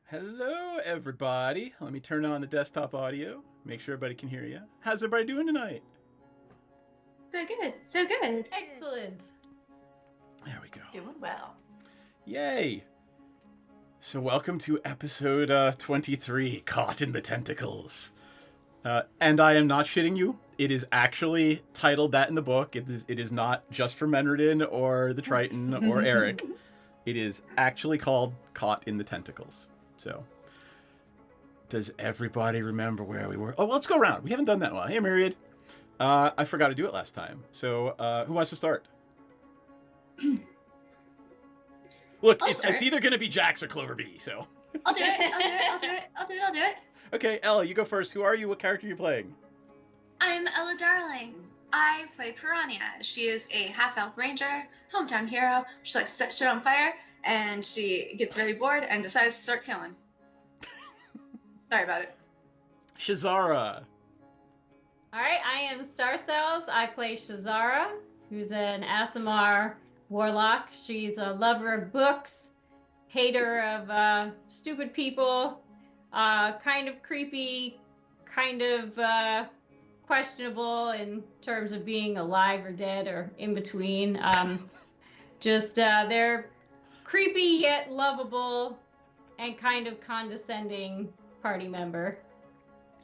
Hello, everybody. Let me turn on the desktop audio. Make sure everybody can hear you. How's everybody doing tonight? So good. So good. Excellent. There we go. Doing well. Yay. So welcome to episode 23, Caught in the Tentacles. And I am not shitting you. It is actually titled that in the book. It is not just for Menredin or the Triton or Eric. It is actually called Caught in the Tentacles. So, does everybody remember where we were? Oh, well, let's go around. We haven't done that one. Hey, Myriad. I forgot to do it last time. So, who wants to start? Look, it's either going to be Jax or Clover B, so. I'll do it. Okay, Ella, you go first. Who are you? What character are you playing? I'm Ella Darling. I play Piranha. She is a half-elf ranger, hometown hero. She likes to set shit on fire, and she gets very bored and decides to start killing. Sorry about it. Shazara. Alright, I am Star Cells. I play Shazara, who's an Asimar warlock. She's a lover of books, hater of stupid people, kind of creepy, kind of questionable in terms of being alive or dead or in between. They're creepy yet lovable and kind of condescending party member.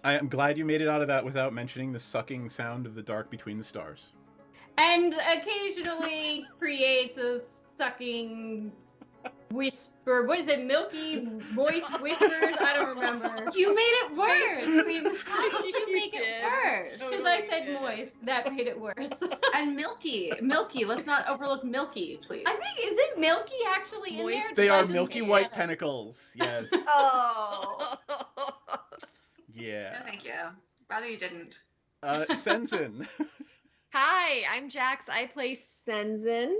I am glad you made it out of that without mentioning the sucking sound of the dark between the stars. And occasionally creates a sucking whisper. What is it? Milky, moist whispers? I don't remember. You made it worse. How did you make it worse? Because I said moist. That made it worse. And milky. Let's not overlook milky, please. I think, is it milky actually in there? They Did I are just milky make white that up? tentacles. Yes. Oh. Yeah. No, thank you. Rather you didn't. Senzin. Hi, I'm Jax. I play Senzin.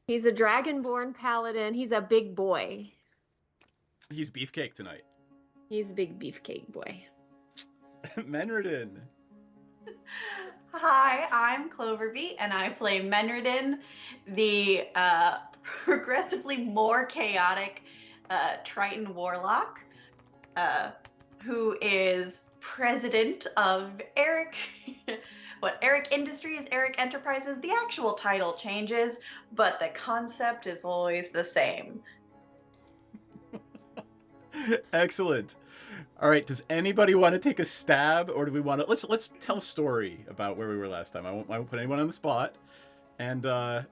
He's a dragonborn paladin. He's a big boy. He's beefcake tonight. He's a big beefcake boy. Menredin. Hi, I'm Cloverby, and I play Menredin, the progressively more chaotic Triton warlock, who is president of Eric. Eric Industries, Eric Enterprises. The actual title changes, but the concept is always the same. Excellent. All right. Does anybody want to take a stab, or do we want to? Let's tell a story about where we were last time. I won't put anyone on the spot, and it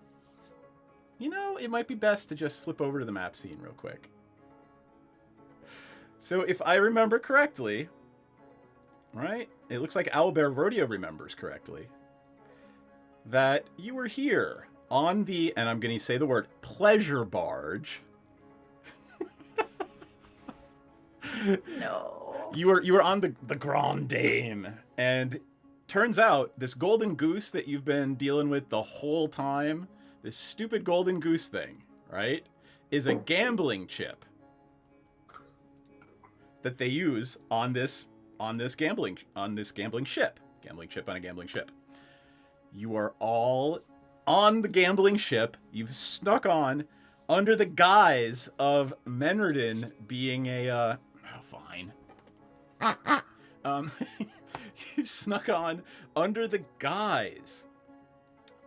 might be best to just flip over to the map scene real quick. So if I remember correctly, right? It looks like Owlbear Rodeo remembers correctly that you were here on the, and I'm going to say the word, pleasure barge. No. You were on the Grand Dame, and turns out this golden goose that you've been dealing with the whole time, this stupid golden goose thing, right, is a gambling chip that they use on this gambling ship. Gambling chip on a gambling ship. You are all on the gambling ship. You've snuck on under the guise of Menredin being a fine. You snuck on under the guise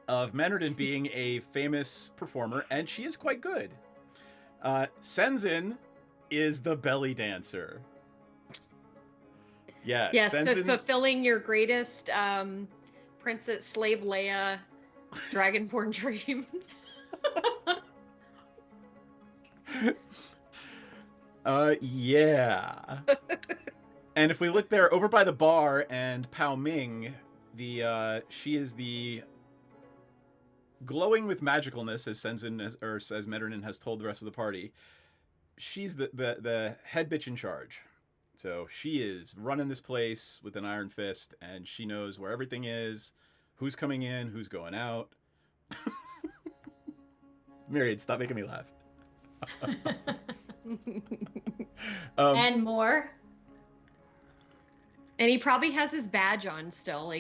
of Menredin being a famous performer, and she is quite good. Senzin is the belly dancer. Yeah, Yes, Senzin... fulfilling your greatest Princess Slave Leia dragonborn dreams. Yeah. And if we look there over by the bar, and Pao Ming, she is the glowing with magicalness, as Senzin or as Menredin has told the rest of the party. She's the head bitch in charge. So she is running this place with an iron fist, and she knows where everything is, who's coming in, who's going out. Myriad, stop making me laugh. And more. And he probably has his badge on still,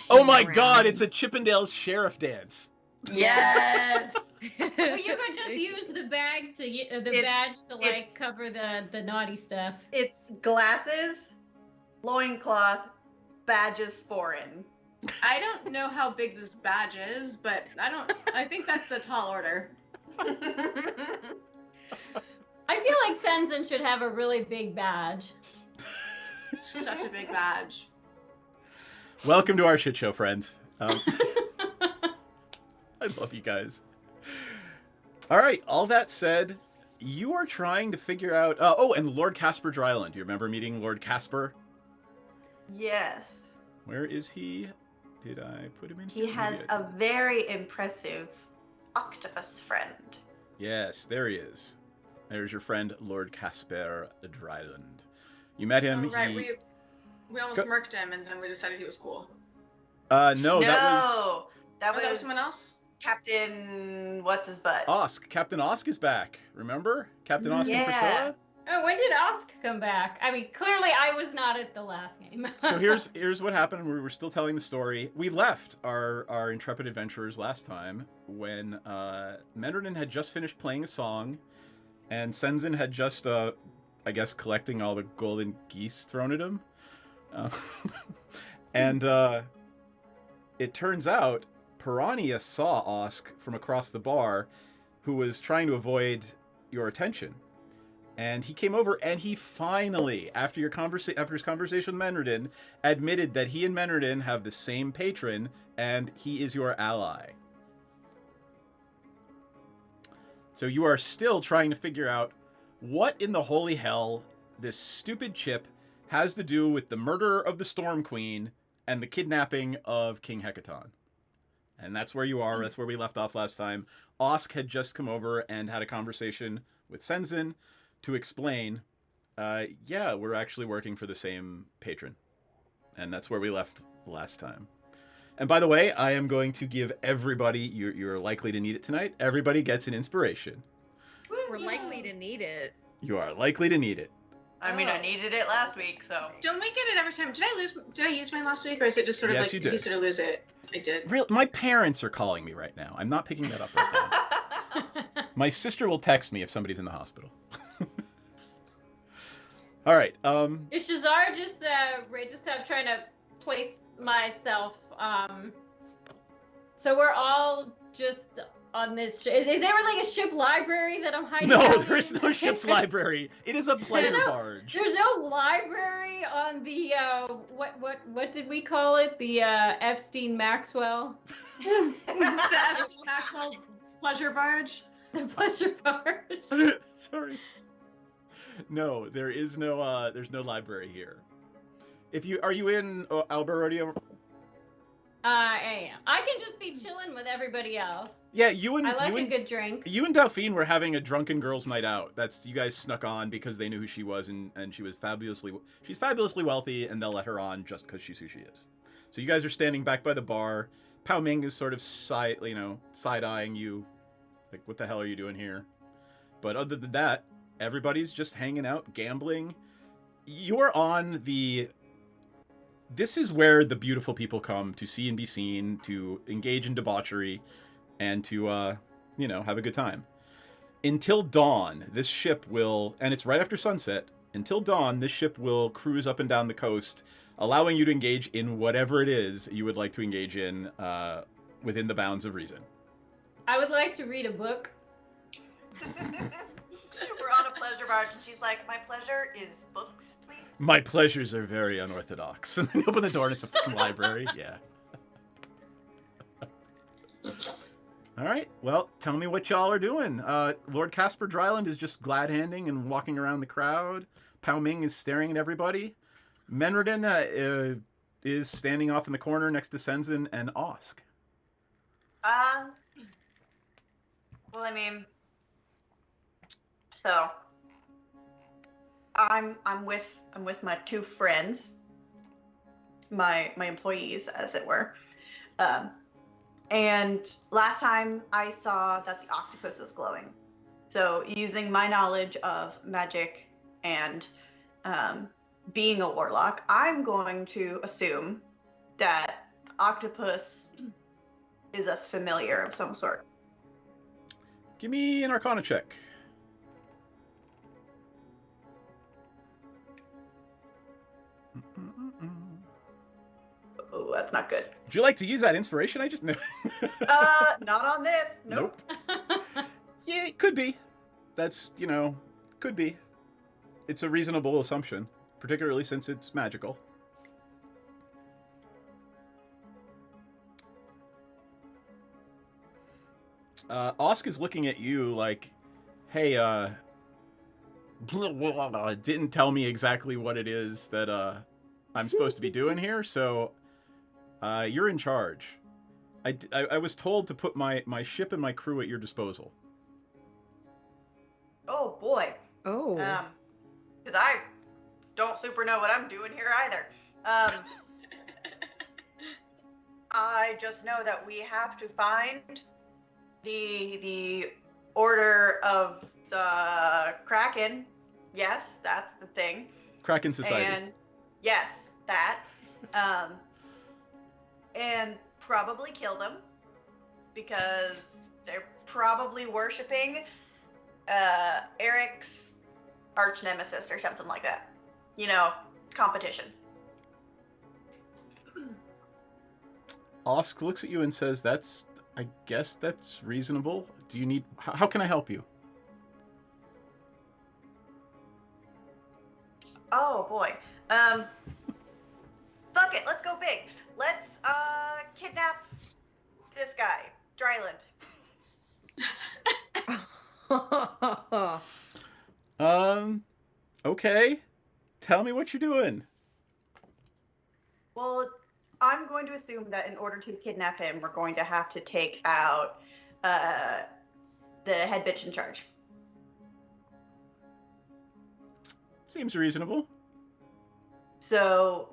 Oh my around. God, it's a Chippendales sheriff dance. Yes. Well, you could just use the bag to badge to like cover the naughty stuff. It's glasses, loincloth, badges foreign. I don't know how big this badge is, but I think that's a tall order. I feel like Senzen should have a really big badge. Such a big badge. Welcome to our shit show, friends. I love you guys. All right, all that said, you are trying to figure out... and Lord Casper Dryland. Do you remember meeting Lord Casper? Yes. Where is he? Did I put him in He here? has a very impressive octopus friend. Yes, there he is. There's your friend, Lord Casper Dryland. You met him. Oh, right, we almost murked him, and then we decided he was cool. No, that was someone else? Captain what's his butt? Osk. Captain Osk is back. Remember? Captain Osk and Priscilla? Oh, when did Osk come back? I mean, clearly I was not at the last game. So here's what happened. We were still telling the story. We left our intrepid adventurers last time when Menderden had just finished playing a song, and Senzen had just, I guess, collecting all the golden geese thrown at him. And it turns out Piranha saw Osk from across the bar, who was trying to avoid your attention. And he came over and he finally, after his conversation with Menderden, admitted that he and Menderden have the same patron and he is your ally. So you are still trying to figure out what in the holy hell this stupid chip has to do with the murder of the Storm Queen and the kidnapping of King Hecaton. And that's where you are. That's where we left off last time. Osk had just come over and had a conversation with Senzen to explain, yeah, we're actually working for the same patron. And that's where we left last time. And by the way, I am going to give everybody, you're likely to need it tonight, everybody gets an inspiration. We're likely to need it. You are likely to need it. I mean, I needed it last week, so. Don't we get it every time? Did I use mine last week, or is it just sort of Yes, like you did. sort of lose it? I did. My parents are calling me right now. I'm not picking that up right now. My sister will text me if somebody's in the hospital. All right. Is Shazar just trying to place myself? So we're all just on this. Is there like a ship library that I'm hiding? No, out there is in? no ship's library. It is a player barge. There's no library on the what did we call it? The Epstein Maxwell. The Epstein Maxwell pleasure barge. The pleasure barge. Sorry. No, there is no. There's no library here. Are you in Alberta? I am. I can just be chilling with everybody else. Yeah, you and I like a good drink. You and Delphine were having a drunken girls' night out. That's you guys snuck on because they knew who she was and she's fabulously wealthy and they'll let her on just because she's who she is. So you guys are standing back by the bar. Pao Ming is sort of side-eyeing you, like what the hell are you doing here? But other than that, everybody's just hanging out, gambling. You're on the. This is where the beautiful people come to see and be seen, to engage in debauchery, and to, have a good time. Until dawn, this ship will, and it's right after sunset, until dawn, this ship will cruise up and down the coast, allowing you to engage in whatever it is you would like to engage in within the bounds of reason. I would like to read a book. We're on a pleasure barge, and she's like, my pleasure is books, please. My pleasures are very unorthodox. And then you open the door and it's a fucking library. Yeah. All right. Well, tell me what y'all are doing. Lord Casper Dryland is just glad-handing and walking around the crowd. Pao Ming is staring at everybody. Menderden is standing off in the corner next to Senzen and Osk. Well, I mean, so I'm with my two friends, my employees, as it were. And last time I saw that the octopus was glowing. So using my knowledge of magic and being a warlock, I'm going to assume that octopus is a familiar of some sort. Give me an Arcana check. Oh, that's not good. Would you like to use that inspiration I just... Not on this. Nope. Yeah, it could be. That's, could be. It's a reasonable assumption, particularly since it's magical. Osk is looking at you like, hey, didn't tell me exactly what it is that I'm supposed to be doing here, so you're in charge. I was told to put my ship and my crew at your disposal. Oh boy. Oh. Because I don't super know what I'm doing here either. I just know that we have to find the Order of the Kraken. Yes, that's the thing. Kraken Society. And yes, that. And probably kill them because they're probably worshiping Eric's arch nemesis or something like that. Competition. Osk looks at you and says, I guess that's reasonable. Do you need... How can I help you? Oh, boy. Fuck it, let's go big. Let's, kidnap this guy, Dryland. Okay. Tell me what you're doing. Well, I'm going to assume that in order to kidnap him, we're going to have to take out the head bitch in charge. Seems reasonable. So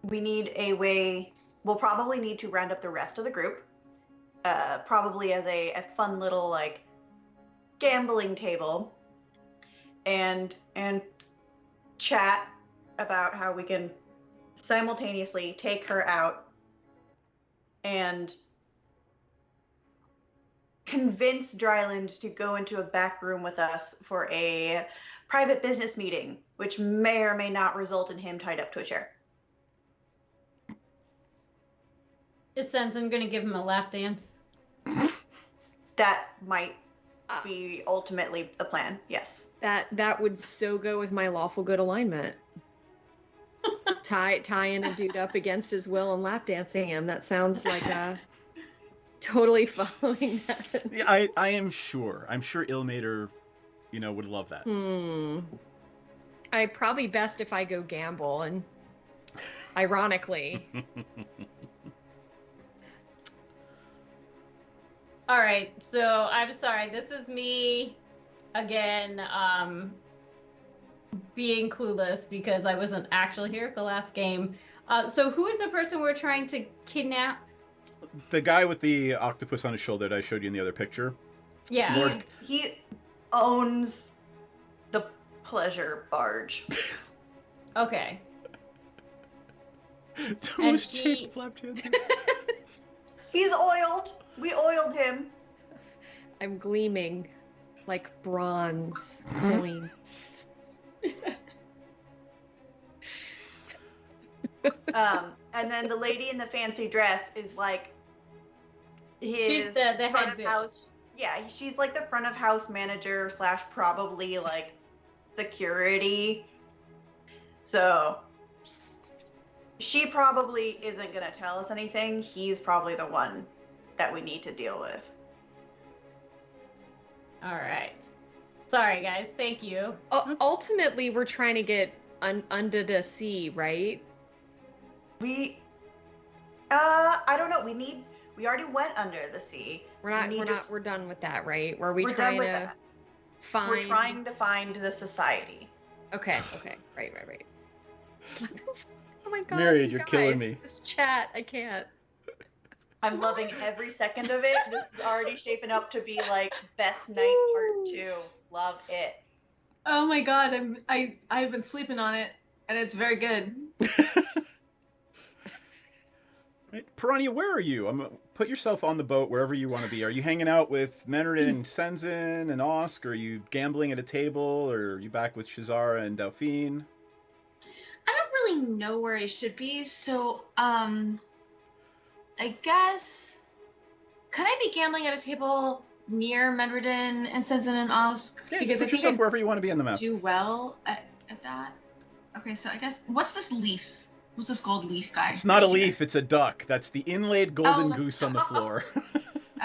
we need a way. We'll probably need to round up the rest of the group, probably as a fun little gambling table, and chat about how we can simultaneously take her out and convince Dryland to go into a back room with us for a private business meeting, which may or may not result in him tied up to a chair. Is Sensen gonna give him a lap dance? That might be ultimately the plan, yes. That would so go with my lawful good alignment. Tying a dude up against his will and lap dancing him. That sounds like totally following that. Yeah, I am sure. I'm sure Ilmater, would love that. I probably best if I go gamble, and ironically. All right, so I'm sorry. This is me again, being clueless because I wasn't actually here for the last game. So who is the person we're trying to kidnap? The guy with the octopus on his shoulder that I showed you in the other picture. Yeah. Lord... He owns the pleasure barge. Okay. The And most he- chafed flap chances. He's oiled. We oiled him. I'm gleaming like bronze coins. And then the lady in the fancy dress is like his She's the front head of bitch. house. Yeah, she's like the front of house manager / probably security. So she probably isn't gonna tell us anything. He's probably the one that we need to deal with. All right. Sorry, guys. Thank you. Ultimately, we're trying to get under the sea, right? I don't know. We already went under the sea. We're done with that, right? Were we We're done trying with to that. find? We're trying to find the society. Okay. Right. Oh my god. Myriad, you you're killing guys, me. This chat, I can't. I'm loving every second of it. This is already shaping up to be best night part 2. Love it. Oh my god, I've been sleeping on it, and it's very good. Right. Piranha, where are you? put yourself on the boat wherever you want to be. Are you hanging out with Menard and Senzin and Osk? Or are you gambling at a table? Or are you back with Shazara and Delphine? I don't really know where I should be, so I guess can I be gambling at a table near Menredin and Senzin and Osk? Yeah, Because just put yourself wherever you want to be on the map. do well at that. Okay, so I guess what's this leaf? What's this gold leaf guy? It's not a right here? leaf, it's a duck. That's the inlaid golden that's- goose on the floor.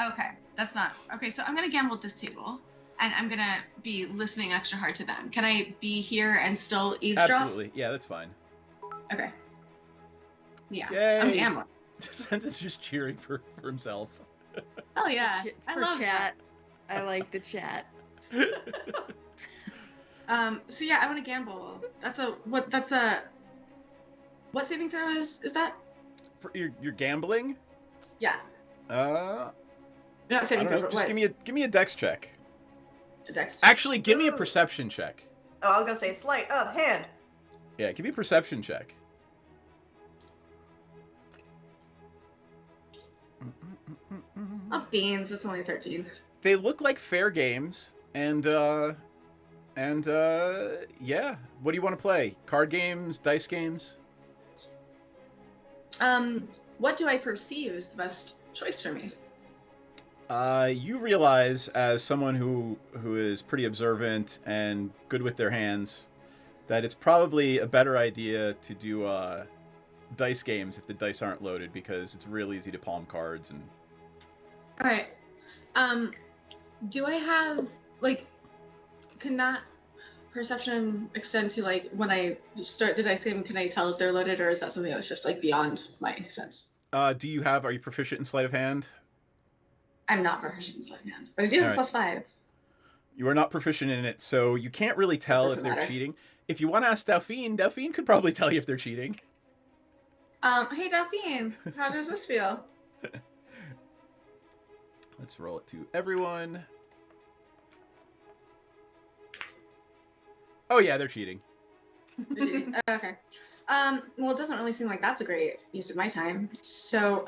Okay, that's not okay. So I'm gonna gamble at this table, and I'm gonna be listening extra hard to them. Can I be here and still eavesdrop? Absolutely. Yeah, that's fine. Okay. Yeah, Yay. I'm gambling. Senzin's just cheering for himself. Oh yeah, I For love chat. I like the chat. that. So yeah, I want to gamble. What saving throw is that? For you're gambling? Yeah, I not saving don't throw. know. But Just what? give me a dex check. A dex. Actually, give me a Ooh. perception check. Oh, I was gonna say sleight of hand. Yeah, give me a perception check. Oh, beans. It's only 13. They look like fair games, and yeah. What do you want to play? Card games, dice games? What do I perceive is the best choice for me? You realize, as someone who is pretty observant and good with their hands, that it's probably a better idea to do dice games if the dice aren't loaded, because it's real easy to palm cards. And All right. Do I have can that perception extend to when I start the dice game? Can I tell if they're loaded, or is that something that's just beyond my sense? are you proficient in sleight of hand? I'm not proficient in sleight of hand, but I do have All right. +5. You are not proficient in it, so you can't really tell if Doesn't they're matter. cheating. If you want to ask Delphine could probably tell you if they're cheating. Hey Delphine, how does this feel? Let's roll it to everyone. Oh yeah, they're cheating. Okay. Well, it doesn't really seem like that's a great use of my time. So,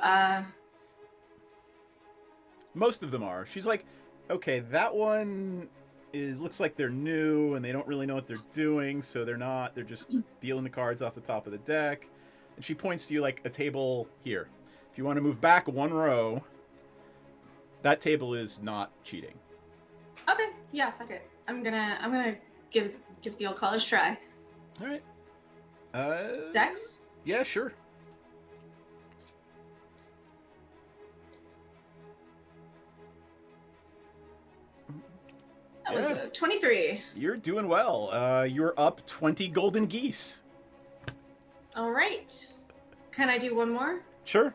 Most of them are. She's like, okay, that one looks like they're new and they don't really know what they're doing, so they're just dealing the cards off the top of the deck. And she points to you like a table here. If you want to move back one row, that table is not cheating. okay, yeah, fuck it. I'm gonna give the old college try. All right. Dex? Yeah, sure. That was Yeah. a 23. You're doing well. You're up 20 golden geese. All right. Can I do one more? Sure.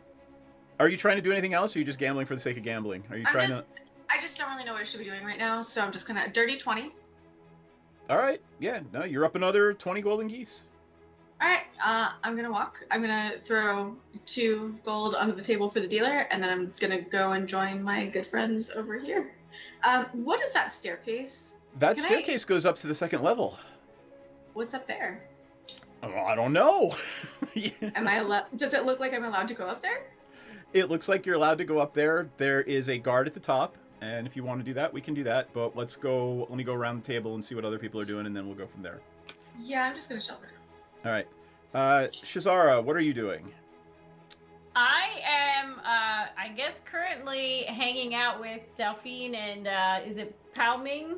Are you trying to do anything else, or are you just gambling for the sake of gambling? Are you trying to... I just don't really know what I should be doing right now, so I'm just gonna dirty 20. All right. Yeah, no, you're up another 20 golden geese. All right. I'm gonna walk. I'm gonna throw 2 gold onto the table for the dealer, and then I'm gonna go and join my good friends over here. What is that staircase? That Can I- staircase goes up to the second level. What's up there? Oh, I don't know. Yeah. Am I allowed? Does it look like I'm allowed to go up there? It looks like you're allowed to go up there. There is a guard at the top, and if you want to do that, we can do that. But let me go around the table and see what other people are doing, and then we'll go from there. Yeah, I'm just gonna shelter. All right. Shazara, what are you doing? I am, I guess, currently hanging out with Delphine and, is it Pao Ming?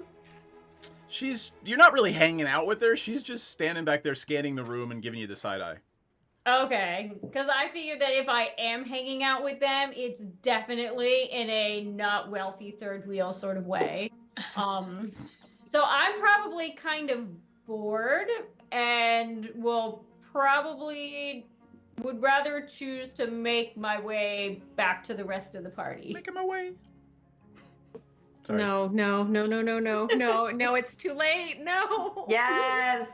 You're not really hanging out with her. She's just standing back there scanning the room and giving you the side eye. Okay, because I figured that if I am hanging out with them, it's definitely in a not wealthy third wheel sort of way. So I'm probably kind of bored and would rather choose to make my way back to the rest of the party. Making my way. Sorry. No, it's too late. No. Yes.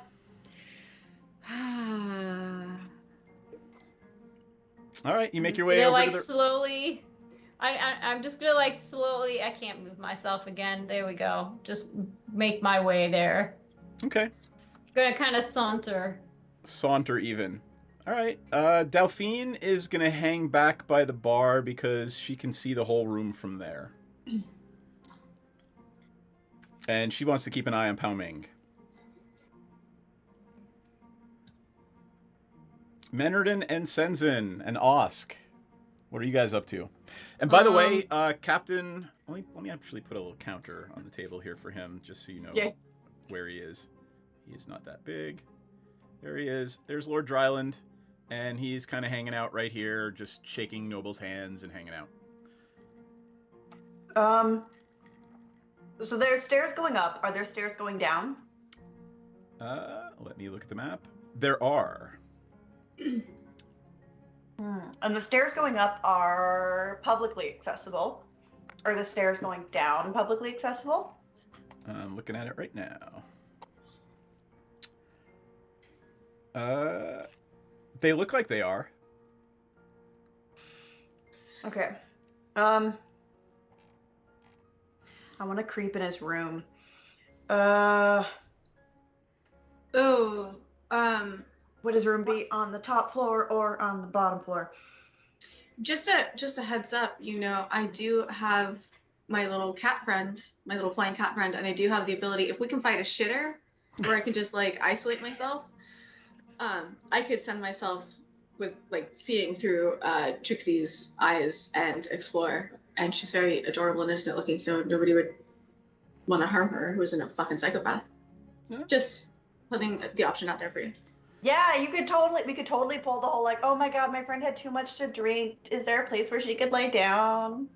All right, you make I'm your just way gonna, over like, to the... slowly. I'm just gonna slowly. I can't move myself again. There we go. Just make my way there. Okay. Gonna kind of saunter. Saunter even. All right. Delphine is going to hang back by the bar because she can see the whole room from there. And she wants to keep an eye on Pao Ming. Menardin and Senzin and Osk. What are you guys up to? And by the way, Captain... Let me actually put a little counter on the table here for him, just so you know where he is. He is not that big. There he is. There's Lord Dryland. And he's kind of hanging out right here, just shaking Noble's hands and hanging out. So there's stairs going up. Are there stairs going down? Let me look at the map. There are. And the stairs going up are publicly accessible. Are the stairs going down publicly accessible? I'm looking at it right now. They look like they are. Okay. I want to creep in his room. Would his room be on the top floor or on the bottom floor? Just a heads up, I do have my little cat friend, my little flying cat friend, and I do have the ability, if we can fight a shitter, where I can just isolate myself, I could send myself with seeing through Trixie's eyes and explore, and she's very adorable and innocent looking, so nobody would want to harm her who isn't a fucking psychopath. Yeah. Just putting the option out there for you. Yeah, we could totally pull the whole oh my god, my friend had too much to drink. Is there a place where she could lay down?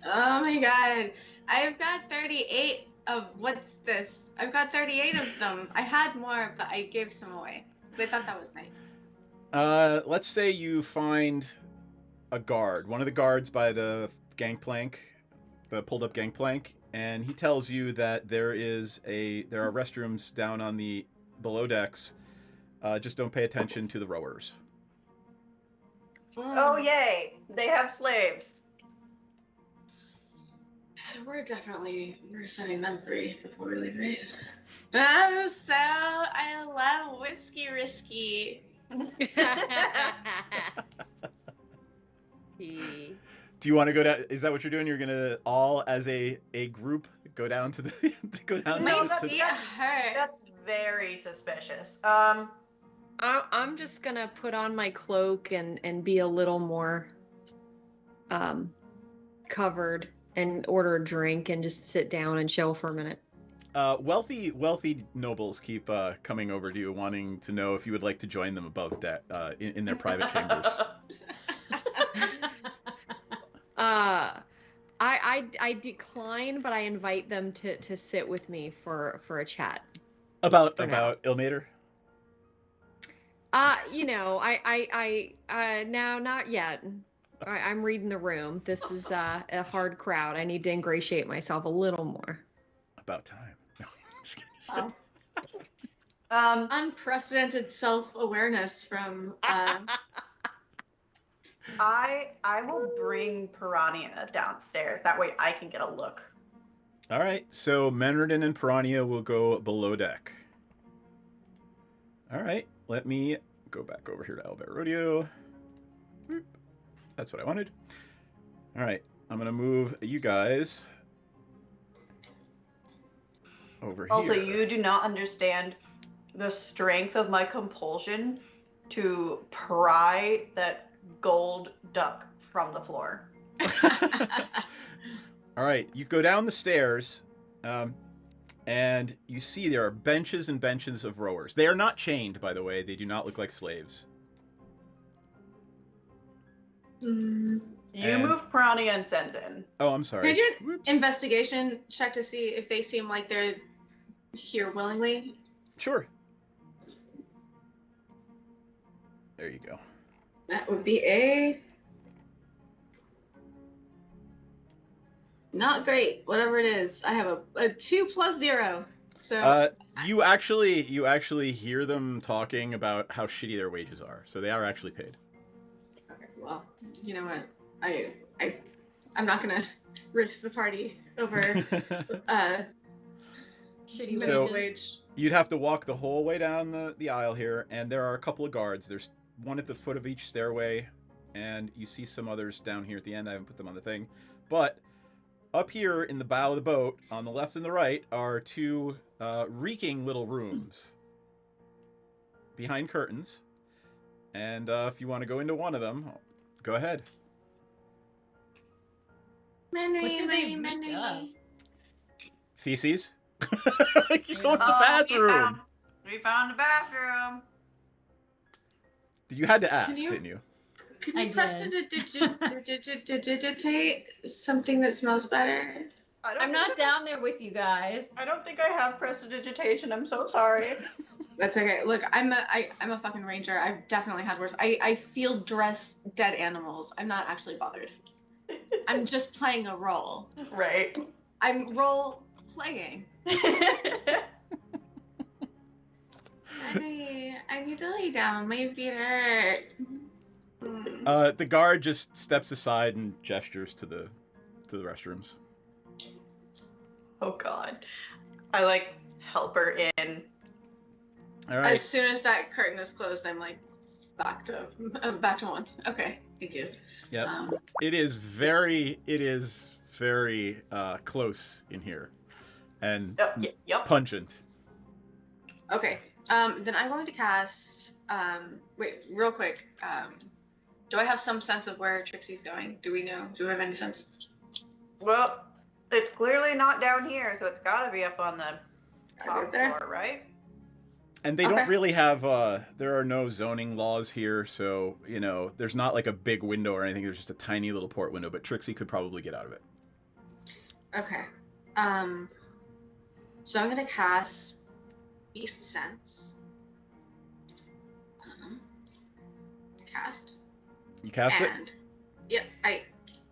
Oh my god. I've got 38 of what's this? I've got 38 of them. I had more, but I gave some away. So I thought that was nice. Let's say you find a guard, one of the guards by the gangplank, the pulled up gangplank, and he tells you that there are restrooms down on the below decks. Just don't pay attention to the rowers. Oh yay! They have slaves. So we're setting them free before we leave, right? I love whiskey risky. Do you want to go down? Is that what you're doing? You're gonna all as a group go down to the go down. No, to the, that's very suspicious. I'm just gonna put on my cloak and be a little more covered and order a drink and just sit down and chill for a minute. Wealthy nobles keep coming over to you, wanting to know if you would like to join them above deck in their private chambers. I decline, but I invite them to sit with me for a chat. About Ilmater? No, not yet. I'm reading the room. This is a hard crowd. I need to ingratiate myself a little more. About time. No, just kidding. Unprecedented self-awareness from. I will bring Piranha downstairs. That way I can get a look. All right, so Menardin and Piranha will go below deck. All right, let me go back over here to Albert Rodeo. Boop. That's what I wanted. All right, I'm going to move you guys over here. Also, you do not understand the strength of my compulsion to pry that gold duck from the floor. All right, you go down the stairs, and you see there are benches and benches of rowers. They are not chained, by the way. They do not look like slaves. You move Piranha and Senzin. Oh, I'm sorry. Can I do an investigation check to see if they seem like they're here willingly? Sure. There you go. That would be a... Not great. Whatever it is. I have a 2 + 0. So you actually hear them talking about how shitty their wages are. So they are actually paid. Okay, well, you know what? I'm not gonna risk the party over Shitty So- wages. You'd have to walk the whole way down the aisle here, and there are a couple of guards. one at the foot of each stairway, and you see some others down here at the end. I haven't put them on the thing. But up here in the bow of the boat, on the left and the right, are two reeking little rooms behind curtains. And if you want to go into one of them, go ahead. Menry. Feces? You go to the bathroom. We found the bathroom. You had to ask, you- didn't you? Can I you press did. to digitate something that smells better? I'm not down there with you guys. I don't think I have prestidigitation. I'm so sorry. That's okay. Look, I'm a fucking ranger. I've definitely had worse. I field dress dead animals. I'm not actually bothered. I'm just playing a role. Right. I'm role playing. I need to lay down. My feet hurt. The guard just steps aside and gestures to the restrooms. Oh God. I like help her in. All As right. soon as that curtain is closed, I'm like back to one. Okay, thank you. Yep. It is very close in here, and Yep. pungent. Okay. Then I'm going to cast. Wait, real quick. Do I have some sense of where Trixie's going? Do we know? Do we have any sense? Well, it's clearly not down here, so it's got to be up on the top there? floor, right? And they Okay. don't really have. There are no zoning laws here, so there's not like a big window or anything. There's just a tiny little port window, but Trixie could probably get out of it. Okay. So I'm gonna cast Beast Sense. Cast. You cast it. And yep, I.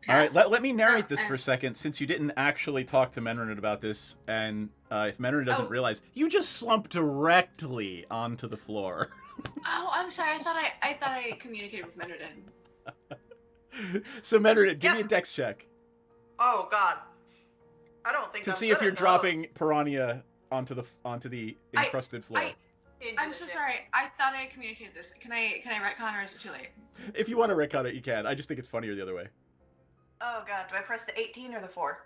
All right. Cast. Let me narrate this and- for a second, since you didn't actually talk to Menrin about this, and if Menrin doesn't Oh. realize, you just slumped directly onto the floor. Oh, I'm sorry. I thought I communicated with Menridin. So Menrin, give me a Yeah. dex check Oh God. I don't think to I'm see good if you're at those. dropping Piranha onto the encrusted floor. Into I'm the so ship. sorry. I thought I communicated this. Can I retcon or is it too late? If you want to retcon it, you can. I just think it's funnier the other way. Oh God, do I press the 18 or the 4?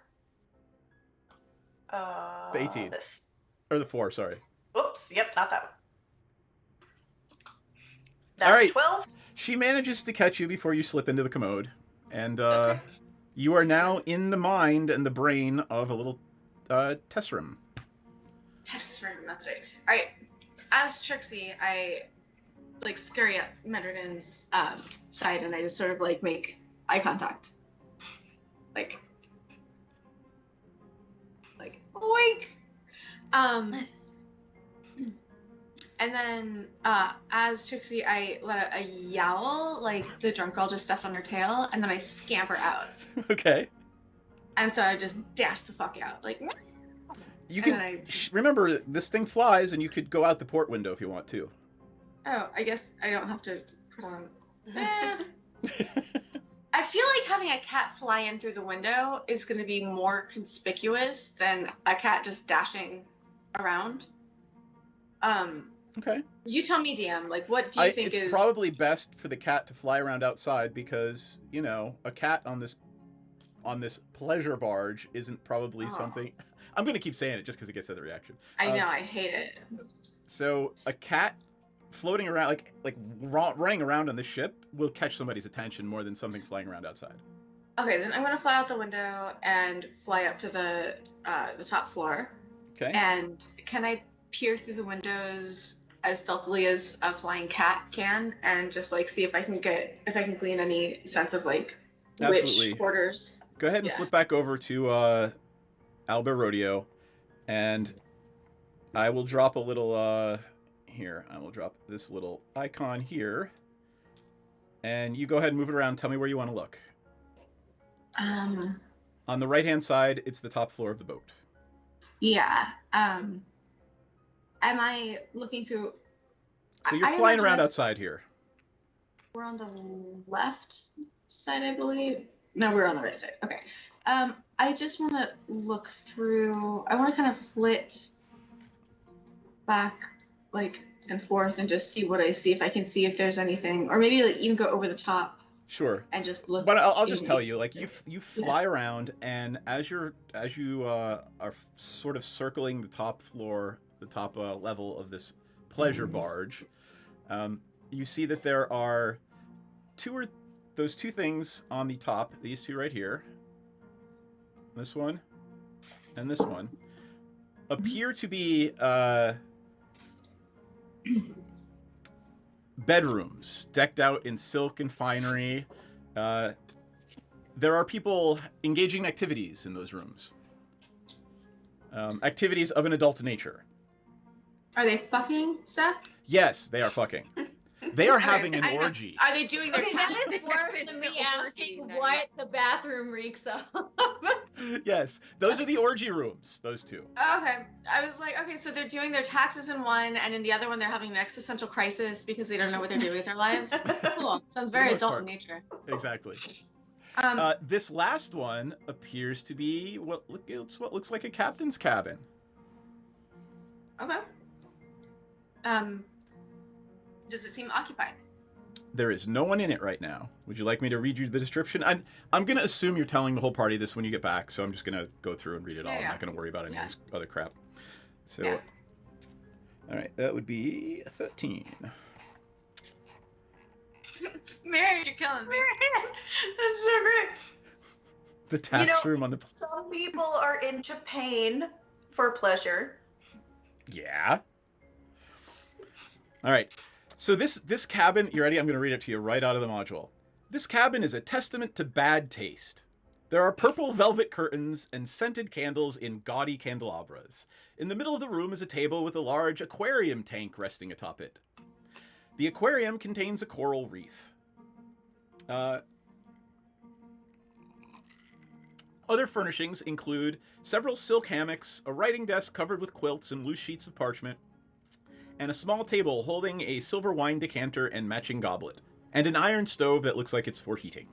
The 18. This. Or the 4, sorry. Whoops. Yep, not that one. That's All right. 12. She manages to catch you before you slip into the commode, and Okay. you are now in the mind and the brain of a little test room. Test room. That's it. All right. As Trixie, I like scurry up Menridin's side, and I just sort of like make eye contact, like wink. And then as Trixie, I let a yowl, like the drunk girl just stepped on her tail, and then I scamper out. Okay. And so I just dash the fuck out, like. You And can I- remember this thing flies, and you could go out the port window if you want to. Oh, I guess I don't have to put on. I feel like having a cat fly in through the window is going to be more conspicuous than a cat just dashing around. Okay. You tell me, DM. Like, what do you think it's is? probably best for the cat to fly around outside because a cat on this pleasure barge isn't probably Oh. something. I'm gonna keep saying it just because it gets the reaction. I know. I hate it. So a cat floating around, running around on the ship, will catch somebody's attention more than something flying around outside. Okay, then I'm going to fly out the window and fly up to the top floor. Okay. And can I peer through the windows as stealthily as a flying cat can, and just like see if I can glean any sense of like Absolutely. which quarters? Go ahead and Yeah. flip back over to Alba Rodeo, and I will drop a little here. I will drop this little icon here, and you go ahead and move it around. Tell me where you want to look. On the right-hand side, it's the top floor of the boat. Yeah. Am I looking through? So you're I flying imagine around that's- outside here. We're on the left side, I believe. No, we're on the right side. Okay. I just want to look through. I want to kind of flit back, like and forth and just see what I see, if I can see if there's anything, or maybe like even go over the top Sure. and just look. But I'll just in tell each- you, like you fly around, and as you are sort of circling the top floor, the top level of this pleasure barge, you see that there are those two things on the top. These two right here, this one, and this one, appear to be bedrooms decked out in silk and finery. There are people engaging in activities in those rooms. Activities of an adult nature. Are they fucking, Seth? Yes, they are fucking. They are having an I know. orgy. Are they doing their Okay, tasks? that is worse than me asking what the bathroom reeks of. Yes, those are the orgy rooms, those two. Okay, I was like, okay, so they're doing their taxes in one, and in the other one they're having an existential crisis because they don't know what they're doing with their lives. Cool. Sounds very most adult part. in nature. Exactly. Um, This last one appears to be what looks like a captain's cabin. okay. Does it seem occupied? There is no one in it right now. Would you like me to read you the description? I'm going to assume you're telling the whole party this when you get back, so I'm just going to go through and read it all. I'm not going to worry about any of this other crap. So, Yeah. all right, that would be 13. Mary, you're killing me. That's so great. The tax know- room on the... Some people are into pain for pleasure. Yeah. All right. So this cabin, you ready? I'm going to read it to you right out of the module. This cabin is a testament to bad taste. There are purple velvet curtains and scented candles in gaudy candelabras. In the middle of the room is a table with a large aquarium tank resting atop it. The aquarium contains a coral reef. Other furnishings include several silk hammocks, a writing desk covered with quilts and loose sheets of parchment, and a small table holding a silver wine decanter and matching goblet, and an iron stove that looks like it's for heating.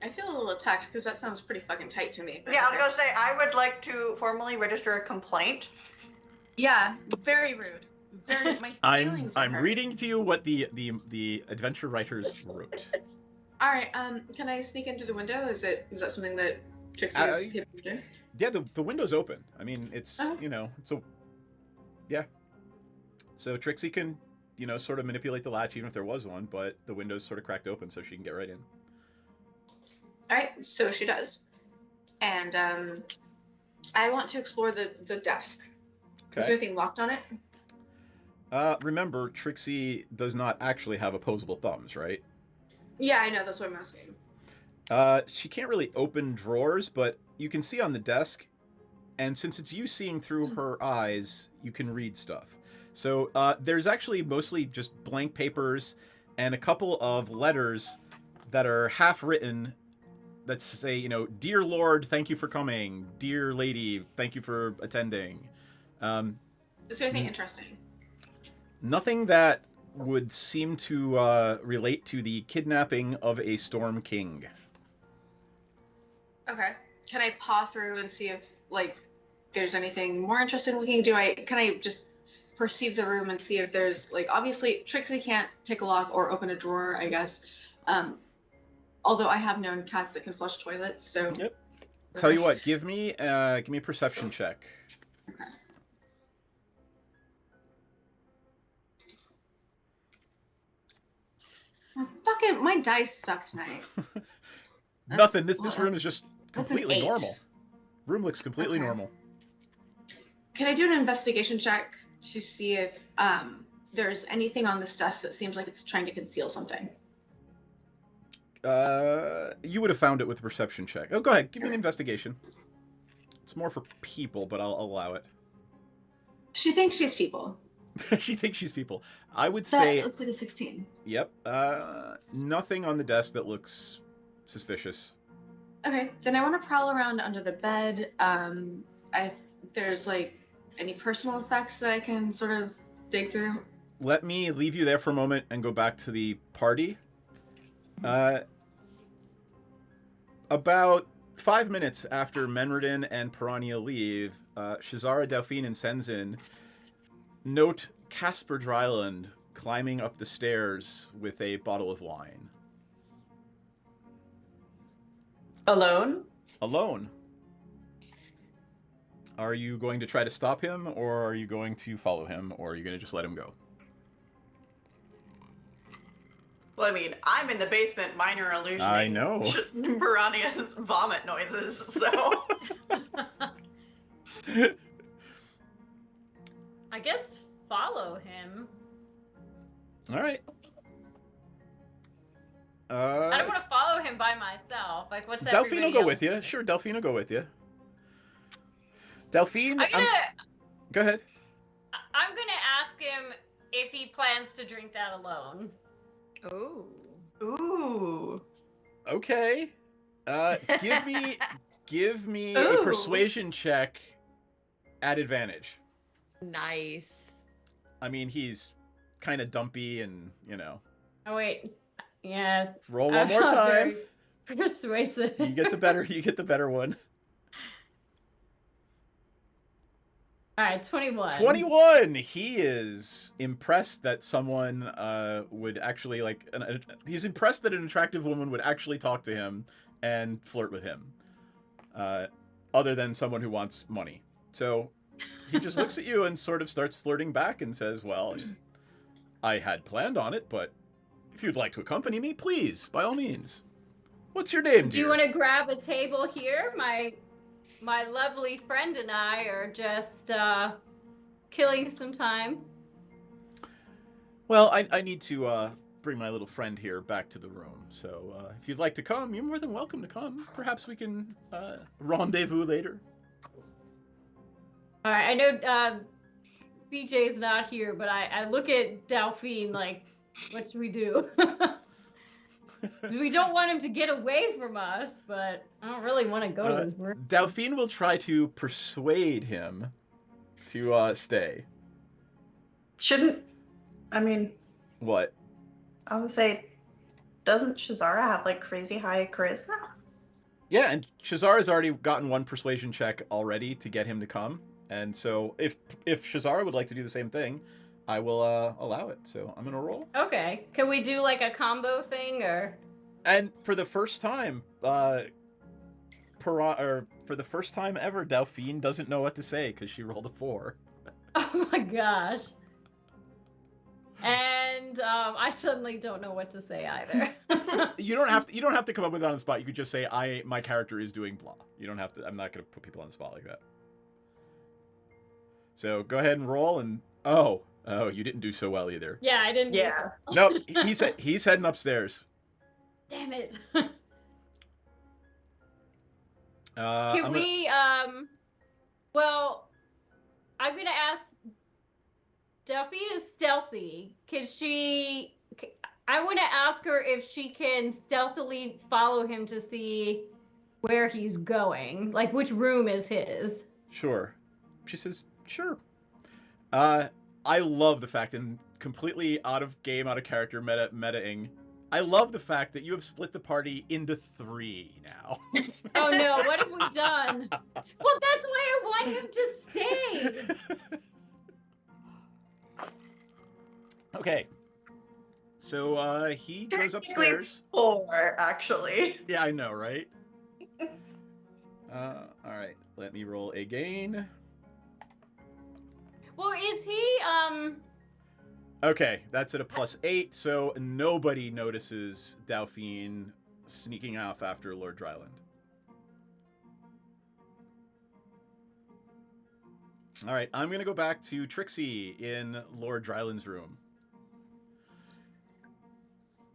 I feel a little attacked because that sounds pretty fucking tight to me. Yeah, I was gonna say I would like to formally register a complaint. Yeah, very rude. Very. My feelings are I'm hurt. reading to you what the adventure writers wrote. All right. Can I sneak into the window? Is that something that Trixie is capable of doing? Yeah, the window's open. I mean, it's Uh-huh. it's a yeah. So Trixie can sort of manipulate the latch even if there was one, but the window's sort of cracked open so she can get right in. All right. So she does, and I want to explore the desk. Is there Okay. anything locked on it? Remember, Trixie does not actually have opposable thumbs, right? Yeah, I know. That's what I'm asking. She can't really open drawers, but you can see on the desk, and since it's you seeing through her eyes, you can read stuff. So there's actually mostly just blank papers and a couple of letters that are half written that say, Dear Lord, thank you for coming. Dear Lady, thank you for attending. Is there anything interesting? Nothing that would seem to relate to the kidnapping of a Storm King. Okay. Can I paw through and see if there's anything more interesting looking? Can I just perceive the room and see if there's obviously Trixie can't pick a lock or open a drawer, I guess. Although I have known cats that can flush toilets, so. Yep. Tell you what, give me a perception check. Okay. Oh, fucking, my dice suck tonight. Nothing. This room is just That's an completely 8. normal. Room looks completely Okay. normal. Can I do an investigation check to see if there's anything on this desk that seems like it's trying to conceal something? You would have found it with a perception check. Oh, go ahead. Give me an investigation. It's more for people, but I'll allow it. She thinks she's people. She thinks she's people. I would That say, looks like a 16. yep. Nothing on the desk that looks suspicious. Okay, then I want to prowl around under the bed. If there's any personal effects that I can sort of dig through. Let me leave you there for a moment and go back to the party. About 5 minutes after Menredin and Piranha leave, Shazara, Delphine, and Senzin note Casper Dryland climbing up the stairs with a bottle of wine. Alone? Alone. Are you going to try to stop him, or are you going to follow him, or are you going to just let him go? Well, I mean, I'm in the basement minor illusioning I know. Piranha's vomit noises, so... I guess follow him. All right. I don't want to follow him by myself. Like, what's Delphine will everybody go else with you. doing? Sure, Delphine will go with you. Delphine, I'm go ahead. gonna ask him if he plans to drink that alone. Oh. Ooh. Okay. Give me a Ooh. persuasion check at advantage. Nice. I mean, he's kind of dumpy and, you know. Oh wait, yeah. Roll one I'm more not time. very persuasive. You get the better one. All right, 21. 21. He is impressed that someone would actually he's impressed that an attractive woman would actually talk to him and flirt with him. Other than someone who wants money. So he just looks at you and sort of starts flirting back and says, "Well, I had planned on it, but if you'd like to accompany me, please, by all means. What's your name, Do you dear?" want to grab a table here? My lovely friend and I are just killing some time. Well, I need to bring my little friend here back to the room. So if you'd like to come, you're more than welcome to come. Perhaps we can rendezvous later. All right, I know BJ's not here, but I look at Delphine like, what should we do? We don't want him to get away from us, but I don't really want to go to this room. Delphine will try to persuade him to stay. I mean, What? I would say, doesn't Shazara have, like, crazy high charisma? Yeah, and Shazara's already gotten one persuasion check already to get him to come. And so if Shazara would like to do the same thing, I will allow it. So I'm going to roll. Okay, can we do like a combo thing or? And for the first time, for the first time ever, Delphine doesn't know what to say because she rolled a 4. Oh my gosh. And I suddenly don't know what to say either. You don't have to come up with it on the spot. You could just say my character is doing blah. You don't have to. I'm not going to put people on the spot like that. So go ahead and roll. And oh, you didn't do so well either. Yeah, I didn't. Yeah. Nope, he's heading upstairs. Damn it. I'm we well, I'm gonna ask. Delphine is stealthy. I want to ask her if she can stealthily follow him to see where he's going. Like, which room is his? Sure. She says, sure. I love the fact, and completely out of game, out of character, metaing, I love the fact that you have split the party into 3 now. Oh no, what have we done? Well, that's why I want him to stay. Okay. So, he goes upstairs. 4, actually. Yeah, I know, right? Alright. Let me roll again. Well, is he, Okay, that's at a +8, so nobody notices Delphine sneaking off after Lord Dryland. Alright, I'm gonna go back to Trixie in Lord Dryland's room.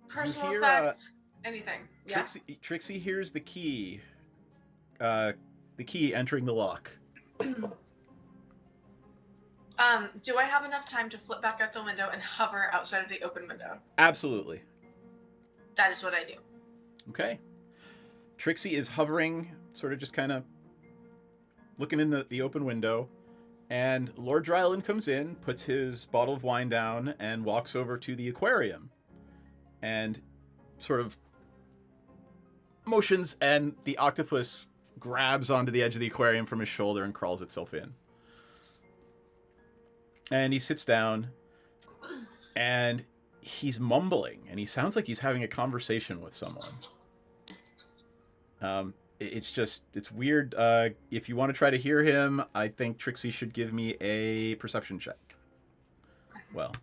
Personal hear, effects, anything. Yeah. Trixie hears the key entering the lock. Do I have enough time to flip back out the window and hover outside of the open window? Absolutely. That is what I do. Okay. Trixie is hovering, sort of just kind of looking in the open window, and Lord Dryland comes in, puts his bottle of wine down, and walks over to the aquarium. And sort of motions, and the octopus grabs onto the edge of the aquarium from his shoulder and crawls itself in. And he sits down, and he's mumbling, and he sounds like he's having a conversation with someone. It's weird. If you want to try to hear him, I think Trixie should give me a perception check. Well.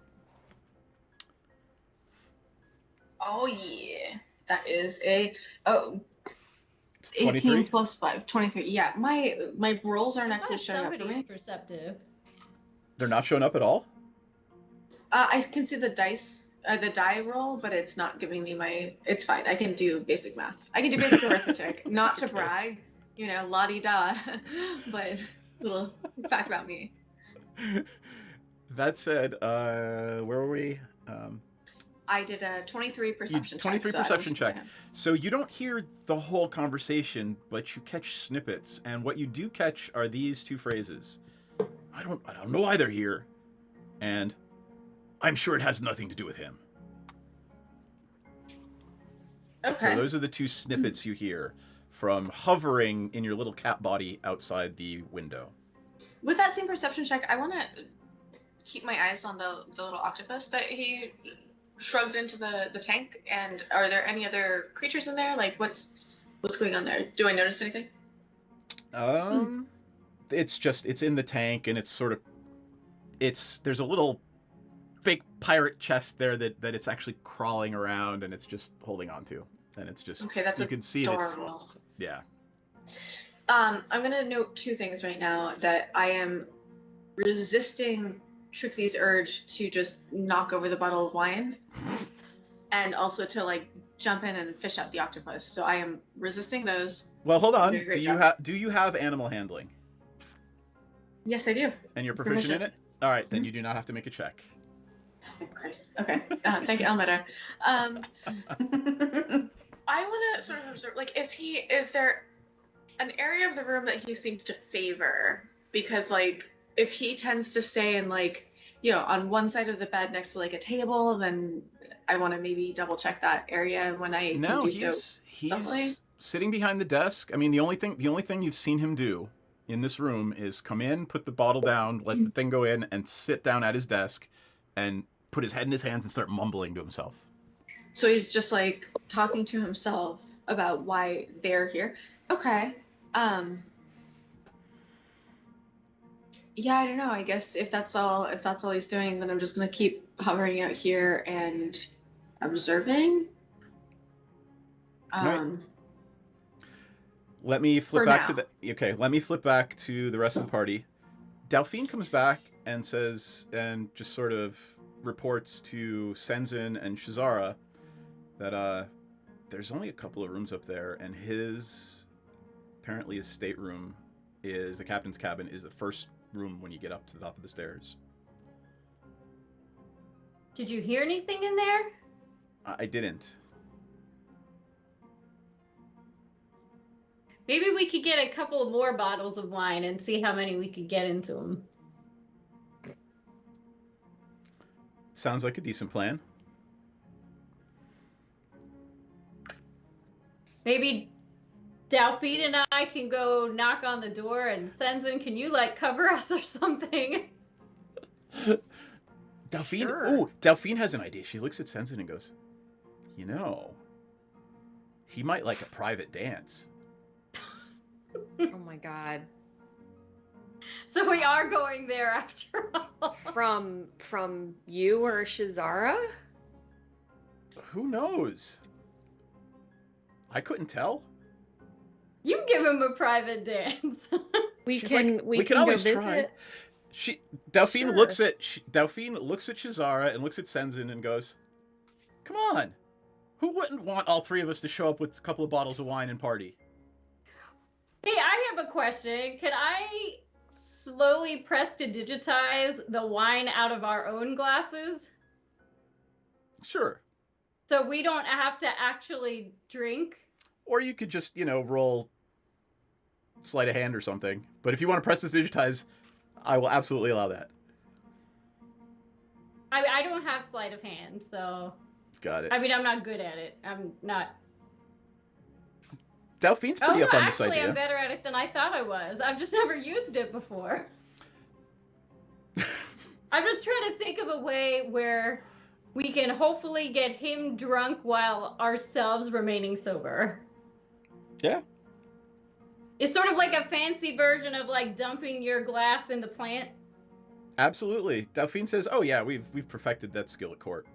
Oh, yeah. That is a... It's 23? 18 plus 5. 23. Yeah, my rolls aren't actually showing up for Somebody's me. perceptive. They're not showing up at all? I can see the die roll, but it's not giving me my... It's fine. I can do basic math. I can do basic arithmetic. Not to brag, la-di-da, but little fact about me. That said, where were we? I did a 23 perception check. 23 perception check. So you don't hear the whole conversation, but you catch snippets, and what you do catch are these two phrases. I don't know why they're here, and I'm sure it has nothing to do with him. Okay. So those are the two snippets you hear from hovering in your little cat body outside the window. With that same perception check, I want to keep my eyes on the little octopus that he shrugged into the tank. And are there any other creatures in there? Like, what's going on there? Do I notice anything? It's in the tank, and there's a little fake pirate chest there that it's actually crawling around, and it's just holding on to, and it's just Okay, that's you can see it's adorable. yeah. I'm gonna note two things right now: that I am resisting Trixie's urge to just knock over the bottle of wine, and also to jump in and fish out the octopus. So I am resisting those. Well, hold on. You're a great Do you have animal handling? Yes, I do. And you're proficient in it? All right, then you do not have to make a check. Thank Christ. Okay. Thank you, Elmater. I want to sort of observe, is there an area of the room that he seems to favor? Because, if he tends to stay in, on one side of the bed next to, a table, then I want to maybe double check that area when I can do he's sitting behind the desk. I mean, the only thing you've seen him do in this room is come in, put the bottle down, let the thing go in, and sit down at his desk and put his head in his hands and start mumbling to himself. So he's just talking to himself about why they're here. Okay. Yeah, I don't know. I guess if that's all he's doing, then I'm just gonna keep hovering out here and observing. Right. Let me flip back to the rest of the party. Delphine comes back and just sort of reports to Senzin and Shazara that there's only a couple of rooms up there, and his stateroom is the captain's cabin is the first room when you get up to the top of the stairs. Did you hear anything in there? I didn't. Maybe we could get a couple of more bottles of wine and see how many we could get into them. Sounds like a decent plan. Maybe Delphine and I can go knock on the door, and Senzin, can you cover us or something? Delphine? Sure. Ooh, Delphine has an idea. She looks at Senzin and goes, he might like a private dance. Oh my god. So we are going there after all. From you or Shazara? Who knows? I couldn't tell. You give him a private dance. We She's can always go try. visit. Delphine Sure. looks at Shazara and looks at Senzin and goes, "Come on, who wouldn't want all three of us to show up with a couple of bottles of wine and party?" Hey, I have a question. Can I slowly press to digitize the wine out of our own glasses Sure. so we don't have to actually drink? Or you could just, roll sleight of hand or something. But if you want to press this digitize, I will absolutely allow that. I don't have sleight of hand, so... Got it. I mean, I'm not good at it. I'm not... Delphine's pretty up on this actually, idea. I'm better at it than I thought I was. I've just never used it before. I'm just trying to think of a way where we can hopefully get him drunk while ourselves remaining sober. Yeah. It's sort of like a fancy version of like dumping your glass in the plant. Absolutely. Delphine says, "Oh yeah, we've perfected that skill at court."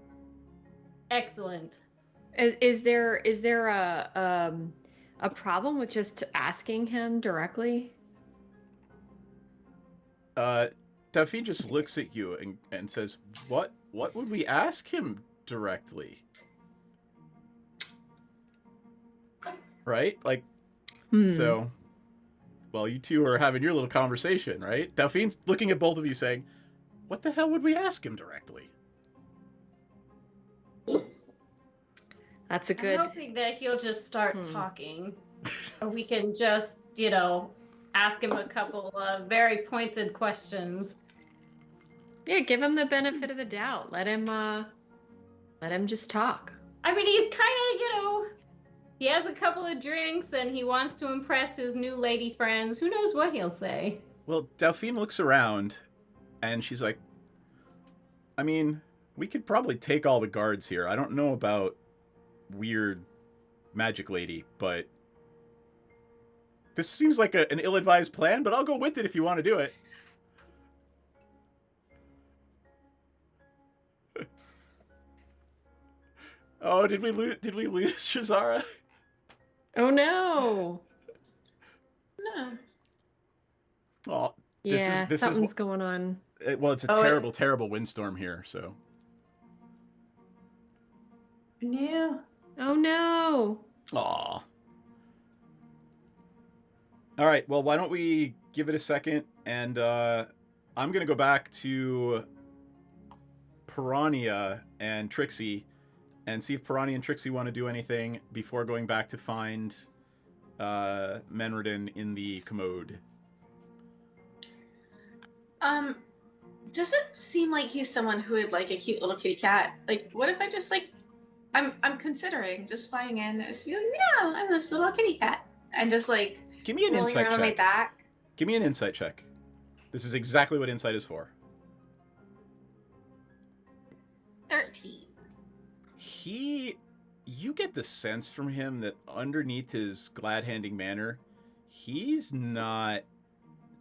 Excellent. Is there a problem with just asking him directly? Delphine just looks at you and says, What would we ask him directly? Right? Like, so, well, you two are having your little conversation, right? Delphine's looking at both of you saying, what the hell would we ask him directly? That's a good. I'm hoping that he'll just start talking. Or we can just, you know, ask him a couple of very pointed questions. Yeah, give him the benefit of the doubt. Let him just talk. I mean, he kind of, you know, he has a couple of drinks and he wants to impress his new lady friends. Who knows what he'll say? Well, Delphine looks around and she's like, I mean, we could probably take all the guards here. I don't know about weird magic lady, but this seems like an ill-advised plan, but I'll go with it if you want to do it. Oh, did we lose Shazara? Oh no. No. Oh, Yeah, this something's is going on. well, it's a terrible windstorm here, so. No. Oh no. Aw. All right, well, why don't we give it a second, and I'm going to go back to Piranha and Trixie and see if Piranha and Trixie want to do anything before going back to find Menredin in the commode. Does it seem like he's someone who would like a cute little kitty cat? Like, what if I just like, I'm considering just flying in and just be like, yeah, I'm this little kitty cat, and just like Give me an rolling insight around on my check. back. Give me an insight check. This is exactly what insight is for. 13. You get the sense from him that underneath his glad-handing manner, he's not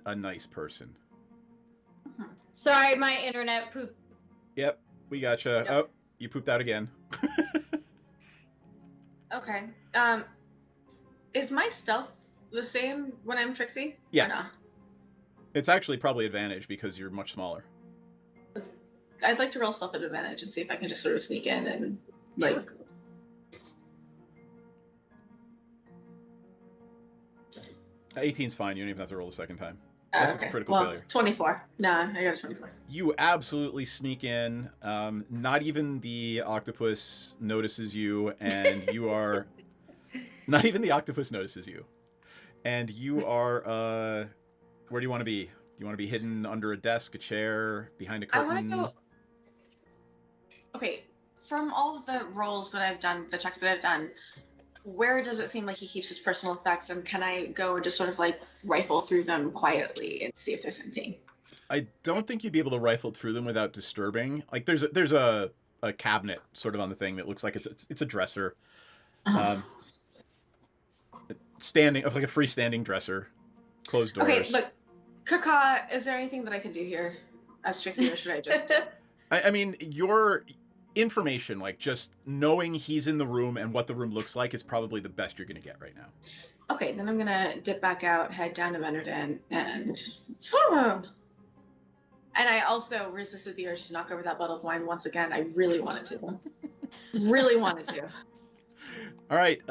a nice person. Sorry, my internet pooped. Yep, we gotcha. Yep. Oh, you pooped out again. Okay. Is my stealth the same when I'm Trixie? Yeah. Or no? It's actually probably advantage because you're much smaller. I'd like to roll stealth at advantage and see if I can just sort of sneak in and like. Sure. Sure. 18's fine. You don't even have to roll a second time. Unless it's a critical failure. 24. Nah, I got a 24. You absolutely sneak in. Not even the octopus notices you, and you are... Not even the octopus notices you. And you are... where do you want to be? Do you want to be hidden under a desk, a chair, behind a curtain? I want to go... Okay, from all of the rolls that I've done, the checks that I've done, where does it seem like he keeps his personal effects, and can I go and just sort of like rifle through them quietly and see if there's anything? I don't think you'd be able to rifle through them without disturbing. Like there's a cabinet sort of on the thing that looks like it's a dresser, standing like a freestanding dresser, closed doors. Okay, look, Kaka, is there anything that I can do here as Trixie, or should I just? I mean, your information, like just knowing he's in the room and what the room looks like, is probably the best you're gonna get right now. Okay, then I'm gonna dip back out, head down to Menredin, and I also resisted the urge to knock over that bottle of wine once again. I really wanted to. Really wanted to. All right,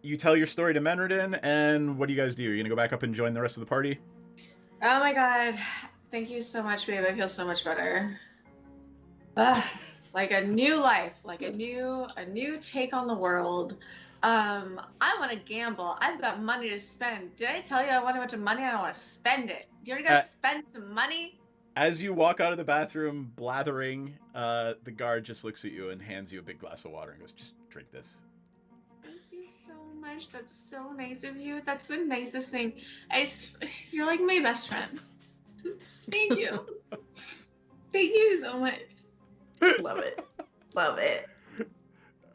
you tell your story to Menredin, and what do you guys do? You're gonna go back up and join the rest of the party? Oh my god. Thank you so much, babe. I feel so much better. Like a new life, like a new take on the world. I want to gamble. I've got money to spend. Did I tell you I want a bunch of money? I don't want to spend it. Do you guys spend some money? As you walk out of the bathroom, blathering, the guard just looks at you and hands you a big glass of water and goes, "Just drink this." Thank you so much. That's so nice of you. That's the nicest thing. You're like my best friend. Thank you. Thank you so much. Love it. Love it.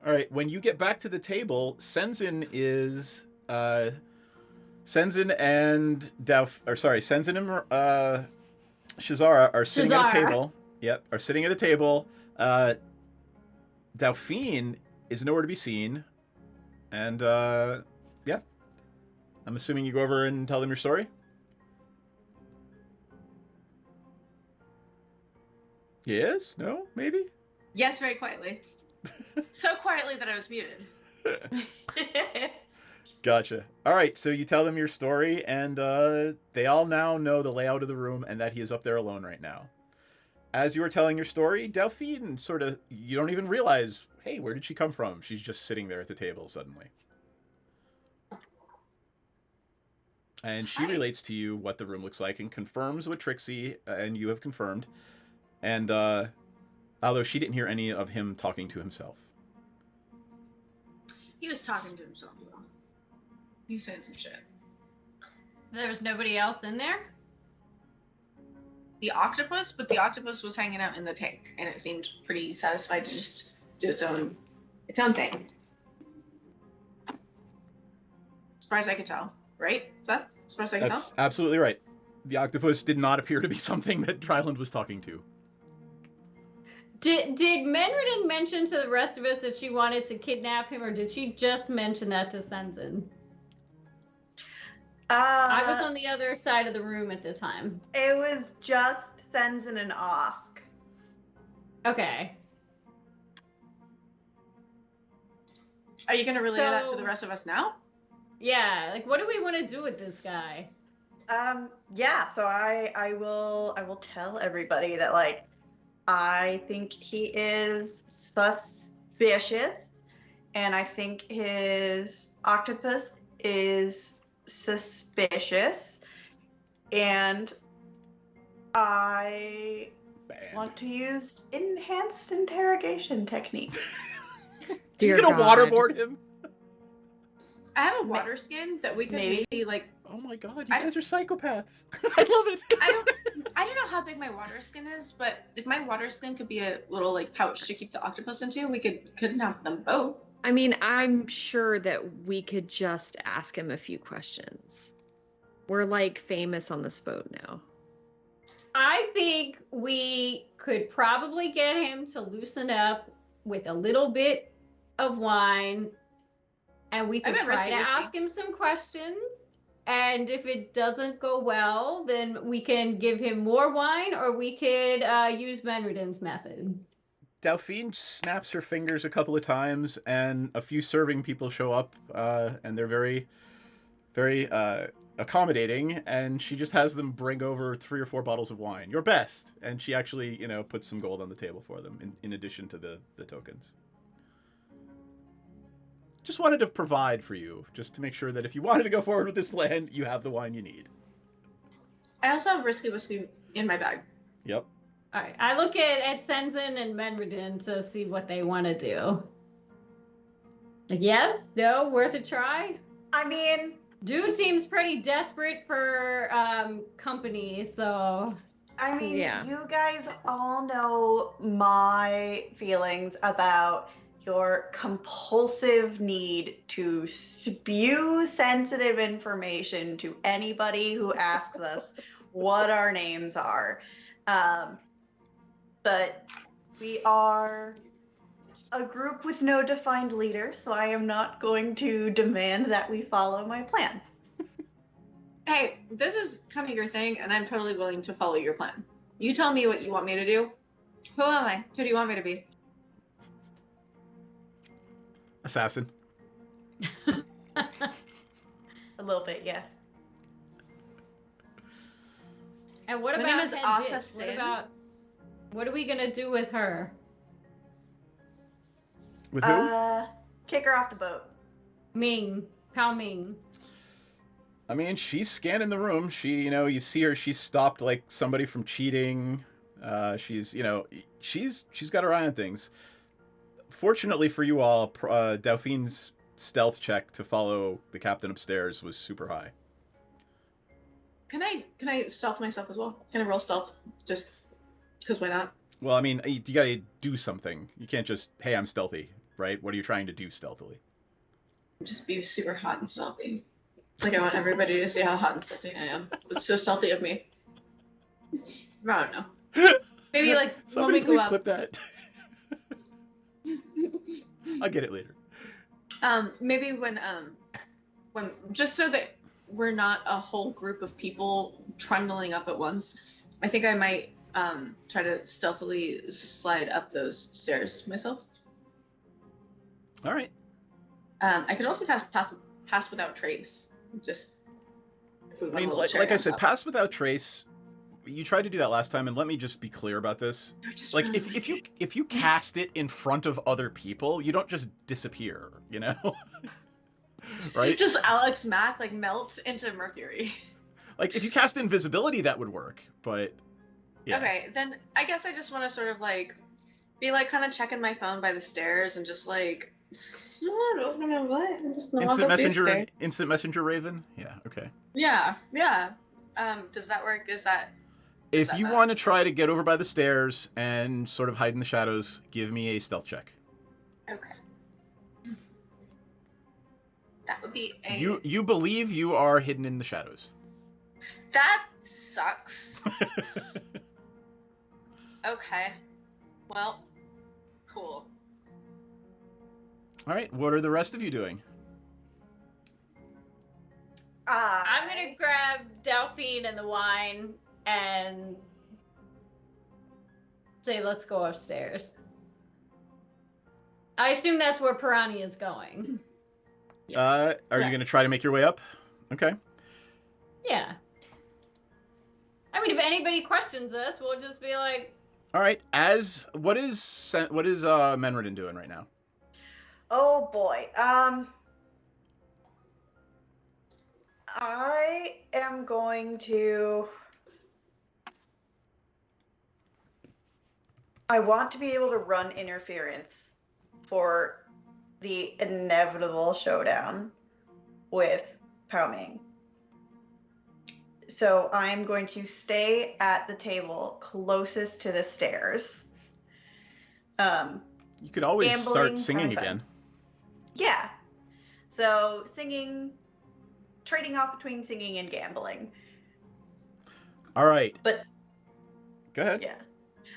All right, when you get back to the table, Senzin and Shazara are sitting at a Shazara. table. Yep, are sitting at a table. Dauphine is nowhere to be seen. And, yeah. I'm assuming you go over and tell them your story? Yes? No? Maybe? Yes, very quietly. So quietly that I was muted. Gotcha. All right, so you tell them your story, and they all now know the layout of the room and that he is up there alone right now. As you are telling your story, Delphine you don't even realize, hey, where did she come from? She's just sitting there at the table suddenly. And she relates to you what the room looks like and confirms what Trixie and you have confirmed. And although she didn't hear any of him talking to himself. He was talking to himself, though. He was saying some shit. There was nobody else in there? The octopus, but the octopus was hanging out in the tank, and it seemed pretty satisfied to just do its own thing. As far as I could tell, right? Is that as far as I could That's tell? absolutely right. The octopus did not appear to be something that Dryland was talking to. Did Menridin mention to the rest of us that she wanted to kidnap him, or did she just mention that to Senzin? I was on the other side of the room at the time. It was just Senzin and Osk. Okay. Are you going to relay that to the rest of us now? Yeah, like, what do we want to do with this guy? Yeah, so I will tell everybody that, like, I think he is suspicious, and I think his octopus is suspicious, and I want to use enhanced interrogation technique. You're gonna waterboard him? I have a water skin that we could maybe like. Oh my god, you guys are psychopaths. I love it. I don't know how big my water skin is, but if my water skin could be a little like pouch to keep the octopus into, we could kidnap them both. I mean, I'm sure that we could just ask him a few questions. We're like famous on this boat now. I think we could probably get him to loosen up with a little bit of wine, and we could try to ask him some questions. And if it doesn't go well, then we can give him more wine, or we could use Menridin's method. Delphine snaps her fingers a couple of times, and a few serving people show up, and they're very, very accommodating, and she just has them bring over 3 or 4 bottles of wine. Your best! And she actually, puts some gold on the table for them, in addition to the tokens. Just wanted to provide for you, just to make sure that if you wanted to go forward with this plan, you have the wine you need. I also have risky whiskey in my bag. Yep. All right, I look at Senzin and Menridin to see what they want to do. Like, yes? No? Worth a try? I mean... Dude seems pretty desperate for company, so... I mean, You guys all know my feelings about your compulsive need to spew sensitive information to anybody who asks us what our names are. But we are a group with no defined leader, so I am not going to demand that we follow my plan. Hey, this is kind of your thing, and I'm totally willing to follow your plan. You tell me what you want me to do. Who am I? Who do you want me to be? Assassin. A little bit, yeah. And what My about name is Head Asa Bitch? Sin. What are we gonna do with her? With who? Kick her off the boat. Ming. Pao Ming. I mean, she's scanning the room. She, you see her. She's stopped like somebody from cheating. She's got her eye on things. Fortunately for you all, Delphine's stealth check to follow the captain upstairs was super high. Can I stealth myself as well? Can I roll stealth? Just because why not? Well, I mean, you gotta do something. You can't just, hey, I'm stealthy, right? What are you trying to do stealthily? Just be super hot and stealthy. Like, I want everybody to see how hot and stealthy I am. It's so stealthy of me. I don't know. Maybe, like, Somebody when we go please up... clip that. I'll get it later. Maybe when just so that we're not a whole group of people trundling up at once, I think I might try to stealthily slide up those stairs myself. All right. I could also pass without trace. Just if we I want a mean, little like I cherry said, on top. pass without trace. You tried to do that last time, and let me just be clear about this. No, just Like, run away. if you cast it in front of other people, you don't just disappear, you know? Right? Just Alex Mack like melts into mercury. Like, if you cast invisibility, that would work, but yeah. Okay, then I guess I just want to sort of like be like kind of checking my phone by the stairs and just like Instant messenger Raven? Yeah, okay. Yeah. Does that work? Is that If that you bad? want to try to get over by the stairs and sort of hide in the shadows, give me a stealth check. okay? That would be a. You believe you are hidden in the shadows. That sucks. Okay. Well, cool. All right, what are the rest of you doing? I'm gonna grab Delphine and the wine and say, let's go upstairs. I assume that's where Piranha is going. Are you going to try to make your way up? Okay. Yeah. I mean, if anybody questions us, we'll just be like, All right. What is Menredin doing right now? Oh boy. I am going to. I want to be able to run interference for the inevitable showdown with Pao Ming. So I'm going to stay at the table closest to the stairs. You could always Gambling, start singing kinda fun. again. Yeah. So singing, trading off between singing and gambling. All right. But Go ahead. yeah.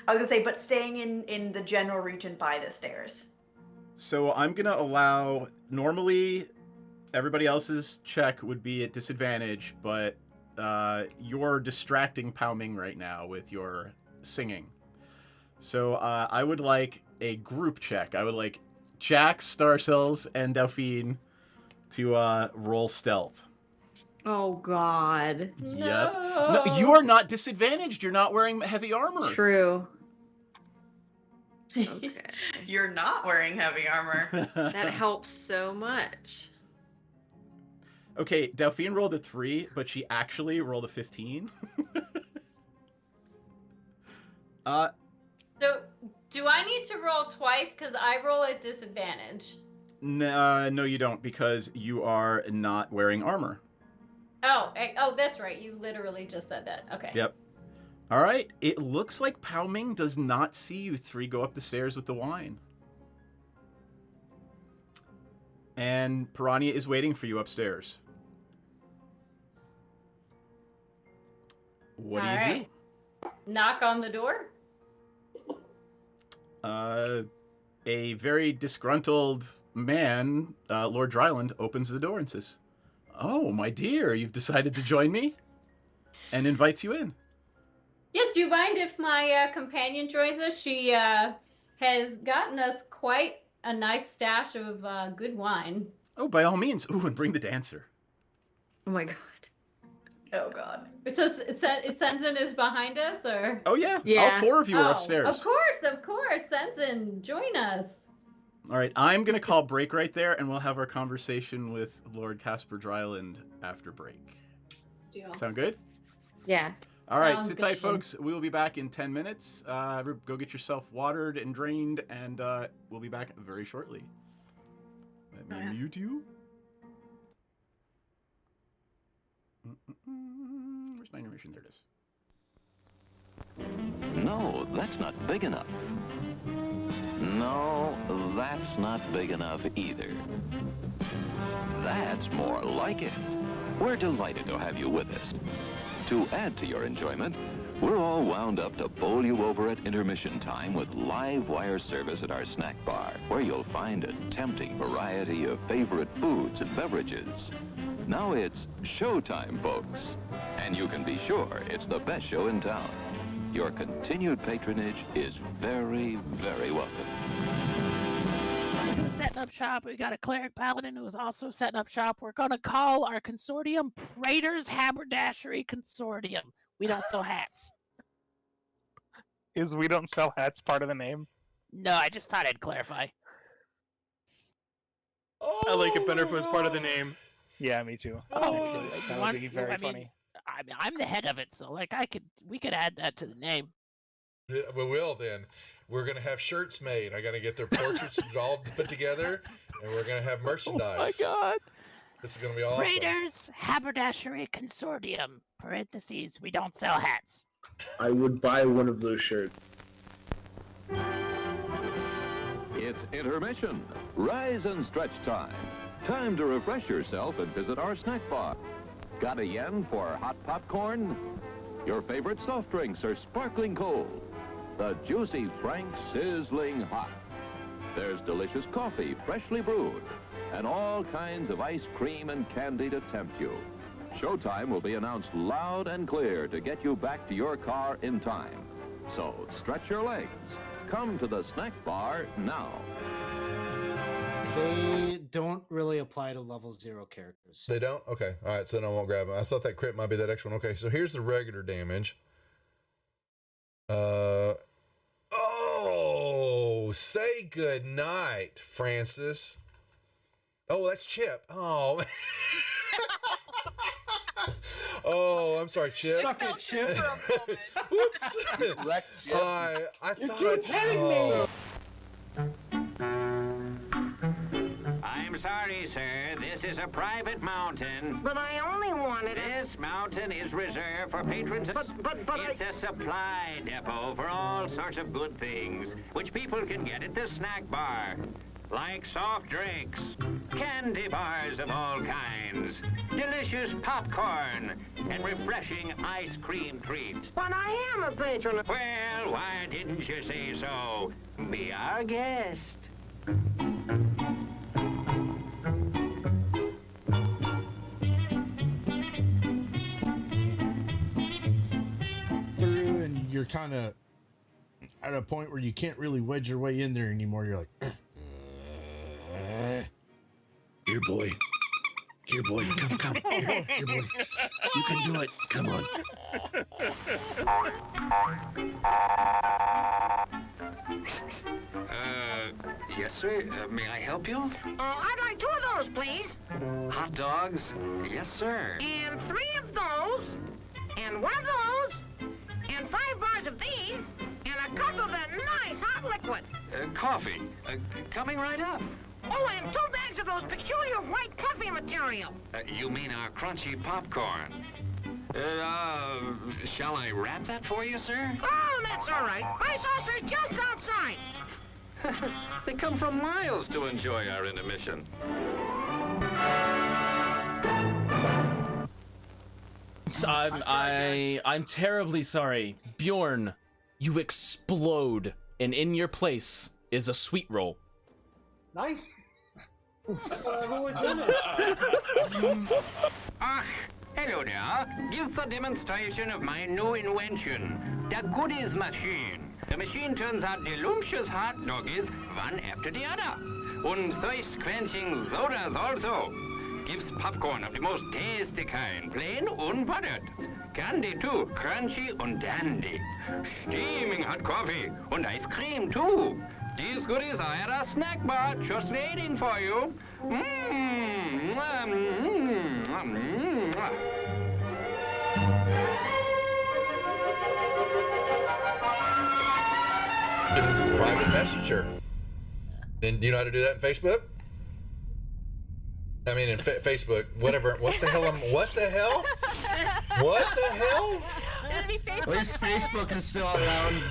I was gonna say, but staying in the general region by the stairs. So I'm going to allow, normally everybody else's check would be at disadvantage, but you're distracting Pao Ming right now with your singing. So I would like a group check. I would like Jack, Starcells, and Delphine to roll stealth. Oh God. Yep. no. No, you are not disadvantaged. You're not wearing heavy armor. True. Okay. You're not wearing heavy armor. That helps so much. Okay, Delphine rolled a 3, but she actually rolled a 15. So, do I need to roll twice? Because I roll at disadvantage. No, you don't, because you are not wearing armor. Oh, that's right. You literally just said that. Okay. Yep. All right. It looks like Pao Ming does not see you three go up the stairs with the wine. And Piranha is waiting for you upstairs. What do you Alright. Knock on the door. do? A very disgruntled man, Lord Dryland, opens the door and says, "Oh, my dear, you've decided to join me?" And invites you in. Yes, do you mind if my companion joins us? She has gotten us quite a nice stash of good wine. Oh, by all means. Ooh, and bring the dancer. Oh my God. Oh God. So Sensen is behind us, or? Oh, yeah. Yeah. All four of you are Oh, upstairs. Of course. Sensen, join us. All right, I'm going to call break right there, and we'll have our conversation with Lord Casper Dryland after break. Deal. Sound good? Yeah. All right, Sounds sit tight, good. folks. We will be back in 10 minutes. Go get yourself watered and drained, and we'll be back very shortly. Let me Oh, yeah. mute you. Where's my animation? There it is. No, that's not big enough. No, that's not big enough either. That's more like it. We're delighted to have you with us. To add to your enjoyment, we're all wound up to bowl you over at intermission time with live wire service at our snack bar, where you'll find a tempting variety of favorite foods and beverages. Now it's showtime, folks. And you can be sure it's the best show in town. Your continued patronage is very, very welcome. Who's setting up shop? We got a cleric paladin who is also setting up shop. We're gonna call our consortium Praetor's Haberdashery Consortium. We don't sell hats. Is we don't sell hats part of the name? No, I just thought I'd clarify. I like it better if it was part of the name. Yeah, me too. Oh, That would be very funny. I'm the head of it, so like we could add that to the name. Yeah, we will then. We're gonna have shirts made. I gotta get their portraits all put together, and we're gonna have merchandise. Oh my god! This is gonna be awesome. Praetor's Haberdashery Consortium. Parentheses. We don't sell hats. I would buy one of those shirts. It's intermission. Rise and stretch time. Time to refresh yourself and visit our snack bar. Got a yen for hot popcorn? Your favorite soft drinks are sparkling cold. The juicy Frank sizzling hot. There's delicious coffee, freshly brewed, and all kinds of ice cream and candy to tempt you. Showtime will be announced loud and clear to get you back to your car in time. So stretch your legs. Come to the snack bar now. They don't really apply to level 0 characters. They don't? Okay. All right. So then I won't grab them. I thought that crit might be that extra one. Okay. So here's the regular damage. Oh, say good night, Francis. Oh, that's Chip. Oh. Oh, I'm sorry, Chip. Suck it, Chip. Whoops. I thought I'm sorry, sir. This is a private mountain. But I only wanted it. This mountain is reserved for patrons. It's a supply depot for all sorts of good things, which people can get at the snack bar. Like soft drinks, candy bars of all kinds, delicious popcorn, and refreshing ice cream treats. But I am a patron. Well, why didn't you say so? Be our guest. Through, and you're kind of at a point where you can't really wedge your way in there anymore. You're like, Here, boy. Here, boy. Come. Here, boy. You can do it. Come on. Yes, sir. May I help you? I'd like 2 of those, please. Hot dogs? Yes, sir. And 3 of those. And 1 of those. And 5 bars of these. And a cup of that nice hot liquid. Coffee. Coming right up. Oh, and 2 bags of those peculiar white coffee material. You mean our crunchy popcorn? Shall I wrap that for you, sir? Oh, that's all right. My saucer's just outside. They come from miles to enjoy our intermission. I'm terribly sorry. Bjorn, you explode, and in your place is a sweet roll. Nice. Hello there. Give the demonstration of my new invention, the goodies machine. The machine turns out delicious hot doggies one after the other. And thirst-quenching sodas also. Gives popcorn of the most tasty kind, plain unbuttered. Candy too, crunchy and dandy. Steaming hot coffee and ice cream too. These goodies are at our snack bar, just waiting for you. Private messenger. And do you know how to do that in Facebook? I mean, in Facebook, whatever. What the hell? What the hell? What the hell? At least Facebook is still around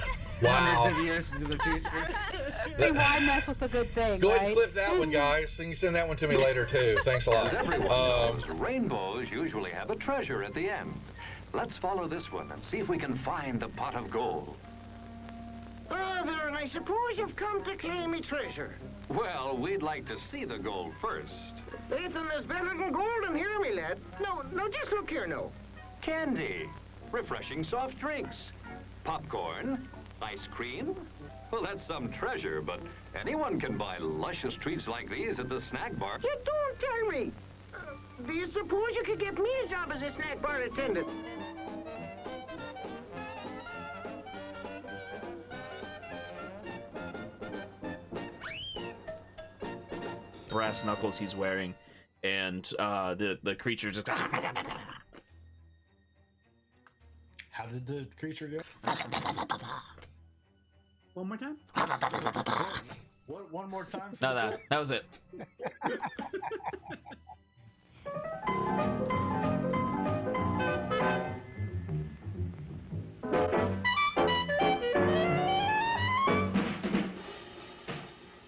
hundreds of years into the future. Hey, why mess with a good thing, Go ahead right? and clip that one, guys. And you send that one to me later, too. Thanks a lot. As everyone knows, rainbows usually have a treasure at the end. Let's follow this one and see if we can find the pot of gold. Brother, I suppose you've come to claim me treasure. Well, we'd like to see the gold first. Ethan, there's better than gold in here, me lad. No, just look here, no. Candy, refreshing soft drinks, popcorn, ice cream. Well, that's some treasure, but anyone can buy luscious treats like these at the snack bar. You don't tell me. Do you suppose you could get me a job as a snack bar attendant? Brass knuckles he's wearing, and the creature just. How did the creature go? One more time? What? One more time? No, that was it.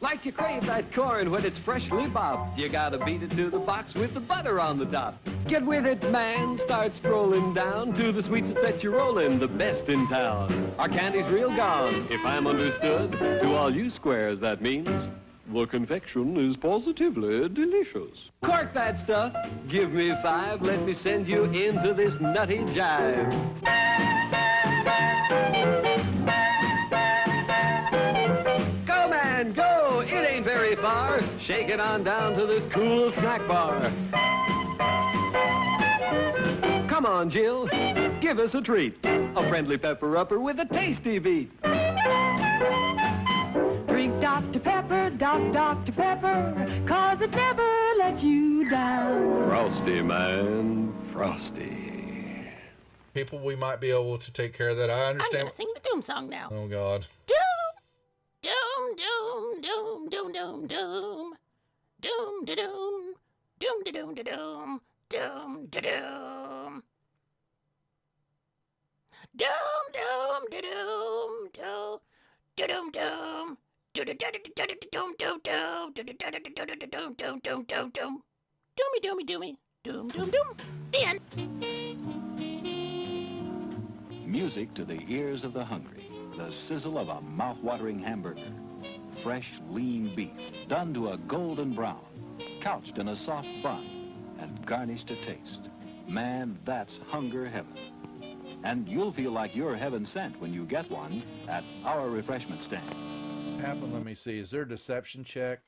Like you crave that corn when it's freshly bobbed, you gotta beat it to the box with the butter on the top. Get with it, man. Start strolling down to the sweets that set you rolling, the best in town. Our candy's real gone, if I'm understood. To all you squares, that means the confection is positively delicious. Cork that stuff. Give me 5. Let me send you into this nutty jive. Go, man, go. It ain't very far. Shake it on down to this cool snack bar. Come on, Jill. Give us a treat. A friendly pepper-upper with a tasty beat. Drink Dr. Pepper, Dr. Pepper, 'cause it never lets you down. Frosty, man. Frosty. People, we might be able to take care of that. I I'm understand. gonna sing the Doom song now. Oh, God. Doom, doom, doom, doom, doom, doom, doom, doom, da doom, doom, da doom, da doom, doom, da doom, doom, doom, da doom, doom, da doom, doom. Doomy, doomy, doomy, doom, doom, doom. The end. Music to the ears of the hungry. The sizzle of a mouth-watering hamburger. Fresh, lean beef, done to a golden brown, couched in a soft bun, and garnished to taste. Man, that's hunger heaven. And you'll feel like you're heaven sent when you get one at our refreshment stand. Happen. Let me see. Is there a deception check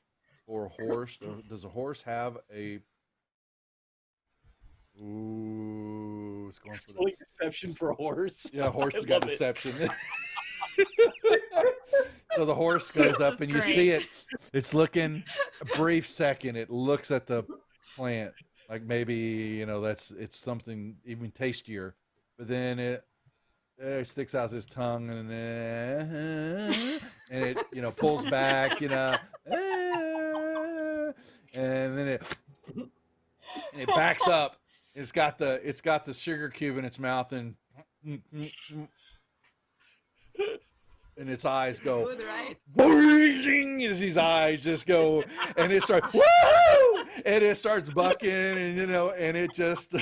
for a horse? Does a horse have a? Ooh, it's going for the deception for a horse. Yeah, a horse I has got love it. deception. So the horse goes up and you see it. It's looking a brief second. It looks at the plant like maybe it's something even tastier, but then it sticks out his tongue and it pulls back, and then it backs up. It's got the sugar cube in its mouth and its eyes go boing, as his eyes just go, and it starts woo, and it starts bucking, and it just.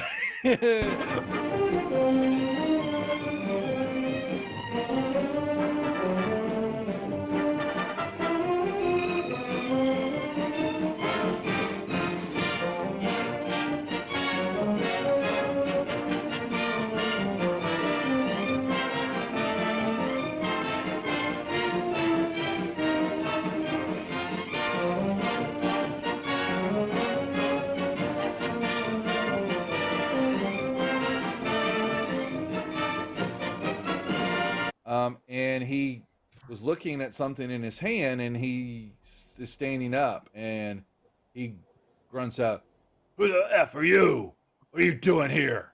And he was looking at something in his hand, and he is standing up, and he grunts out, "Who the F are you? What are you doing here?"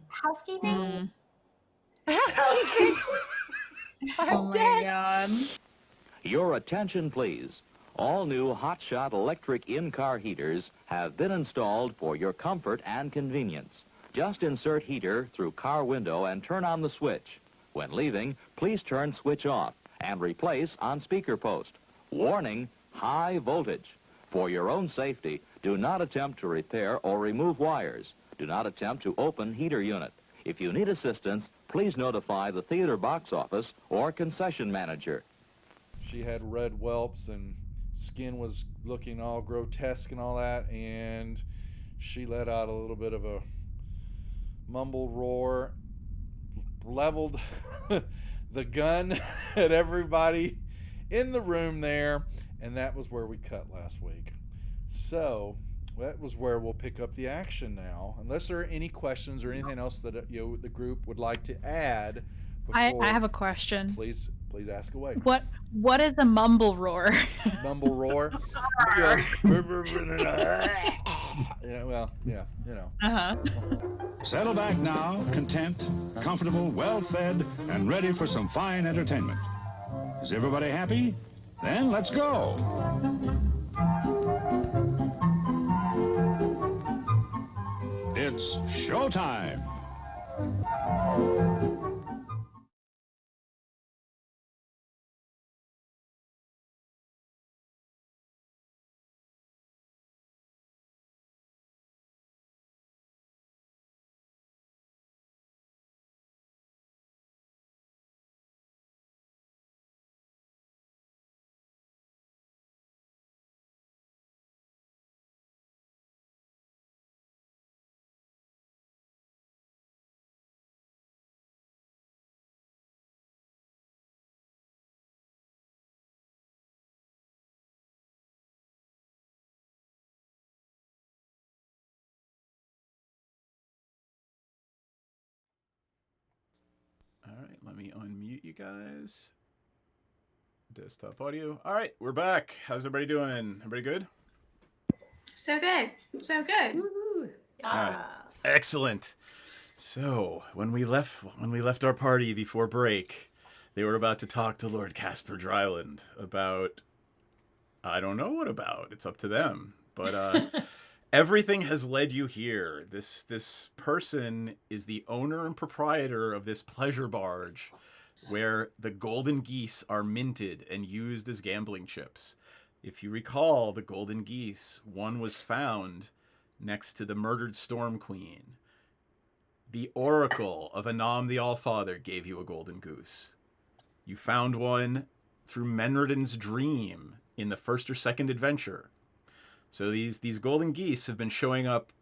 Housekeeping? Oh I'm my god. Your attention, please. All new Hotshot electric in-car heaters have been installed for your comfort and convenience. Just insert heater through car window and turn on the switch. When leaving, please turn switch off and replace on speaker post. Warning, high voltage. For your own safety, do not attempt to repair or remove wires. Do not attempt to open heater unit. If you need assistance, please notify the theater box office or concession manager. She had red whelps and skin was looking all grotesque and all that, and she let out a little bit of a mumble roar, leveled the gun at everybody in the room there, and that was where we cut last week. So that was where we'll pick up the action now, unless there are any questions or anything else that the group would like to add. I have a question. Please ask away. What is a mumble roar? Mumble roar. Uh-huh. Settle back now, content, comfortable, well-fed, and ready for some fine entertainment. Is everybody happy? Then let's go. It's showtime. All right, let me unmute you guys. Desktop audio. All right, we're back. How's everybody doing? Everybody good? So good. So good. Woohoo. All right. Excellent. So when we left our party before break, they were about to talk to Lord Casper Dryland about, I don't know what about. It's up to them. But everything has led you here. This person is the owner and proprietor of this pleasure barge where the golden geese are minted and used as gambling chips. If you recall, the golden geese, one was found next to the murdered Storm Queen. The Oracle of Anam the Allfather gave you a golden goose. You found one through Menriden's dream in the first or second adventure. So these golden geese have been showing up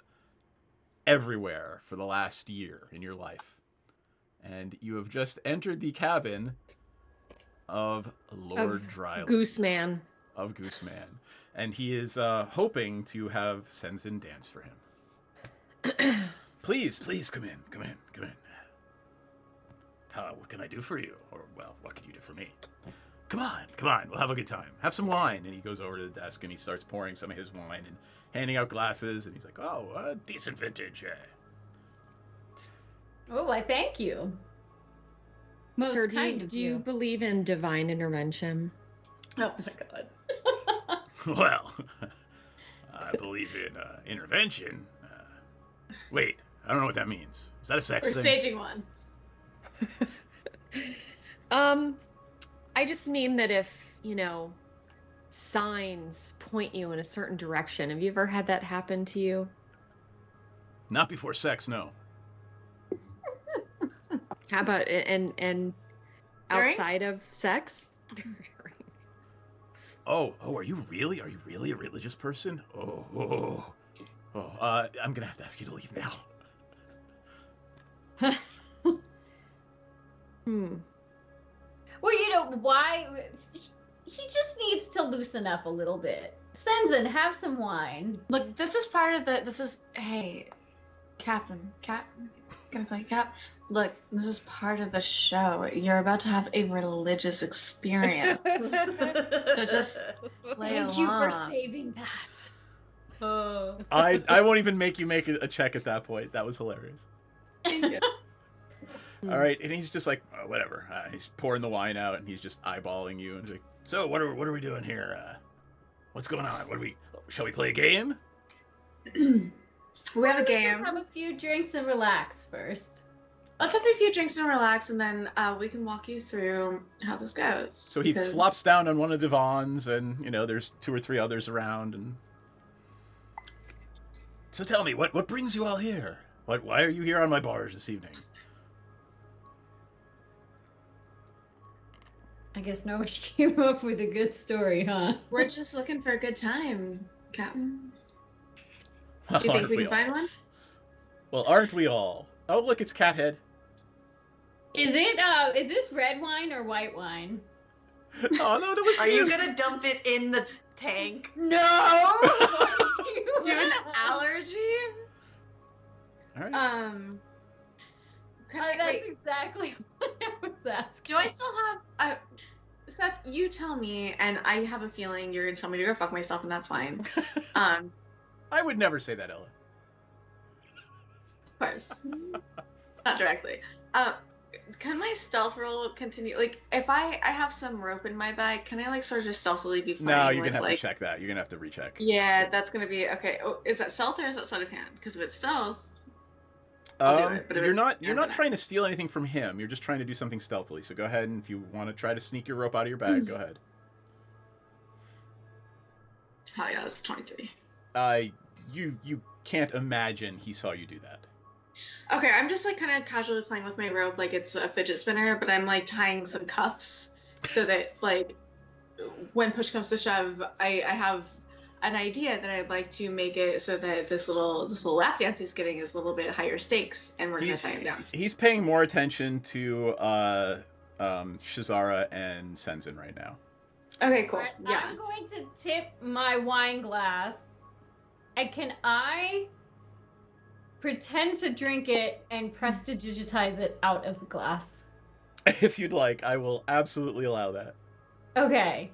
everywhere for the last year in your life. And you have just entered the cabin of Lord Dryland. Gooseman. Of Gooseman. And he is hoping to have Senzen dance for him. Please, come in. What can I do for you? Or, well, what can you do for me? Come on, we'll have a good time. Have some wine. And he goes over to the desk and he starts pouring some of his wine and handing out glasses. And he's like, oh, decent vintage. Oh, I thank you. Most Sir, kind do you believe in divine intervention? Oh my god. Well, I believe in intervention. Wait, I don't know what that means. Is that a sex We're thing? staging one. I just mean that if, signs point you in a certain direction. Have you ever had that happen to you? Not before sex, no. How about and outside of sex? Oh, are you really a religious person? I'm gonna have to ask you to leave now. Well, why? He just needs to loosen up a little bit. Senzen, have some wine. Look, this is part of the. Hey, Captain. Gonna call you Cap. Look, this is part of the show. You're about to have a religious experience. So just play Thank along. you for saving that. I won't even make you make a check at that point. That was hilarious. Thank you. All right, and he's just like, whatever. He's pouring the wine out, and he's just eyeballing you, and he's like, so what are we doing here? What's going on? Shall we play a game? We have a Let's game. have a few drinks and relax first. Let's have a few drinks and relax, and then we can walk you through how this goes. So he flops down on one of the divans, and there's 2 or 3 others around. And so tell me, what brings you all here? Why are you here on my bars this evening? I guess nobody came up with a good story, huh? We're just looking for a good time, Captain. Do you think we can find one? Well, aren't we all? Oh, look, it's Cathead. Is this red wine or white wine? Oh no, that was Are cute. you gonna dump it in the tank? No! Do you have an allergy? All right. That's exactly what I was asking. Do I still have... Seth, you tell me, and I have a feeling you're going to tell me to go fuck myself, and that's fine. I would never say that, Ella. Of course. Not directly. Can my stealth roll continue? Like, if I have some rope in my bag, can I, like, sort of just stealthily be playing No, you're with, going to have like... to check that. You're going to have to recheck. Yeah, that's going to be... Okay. Oh, is that stealth or is that sleight of hand? Because if it's stealth... I'll do it, but you're not trying to steal anything from him. You're just trying to do something stealthily. So go ahead, and if you want to try to sneak your rope out of your bag, go ahead. Oh yeah, that's 23. You can't imagine he saw you do that. Okay, I'm just like kind of casually playing with my rope like it's a fidget spinner, but I'm like tying some cuffs so that like when push comes to shove, I have an idea that I'd like to make it so that this little lap dance he's getting is a little bit higher stakes, and we're gonna tie him down. He's paying more attention to Shazara and Senzin right now. Okay, cool. Yeah. I'm going to tip my wine glass, and can I pretend to drink it and prestidigitize it out of the glass? If you'd like, I will absolutely allow that. Okay.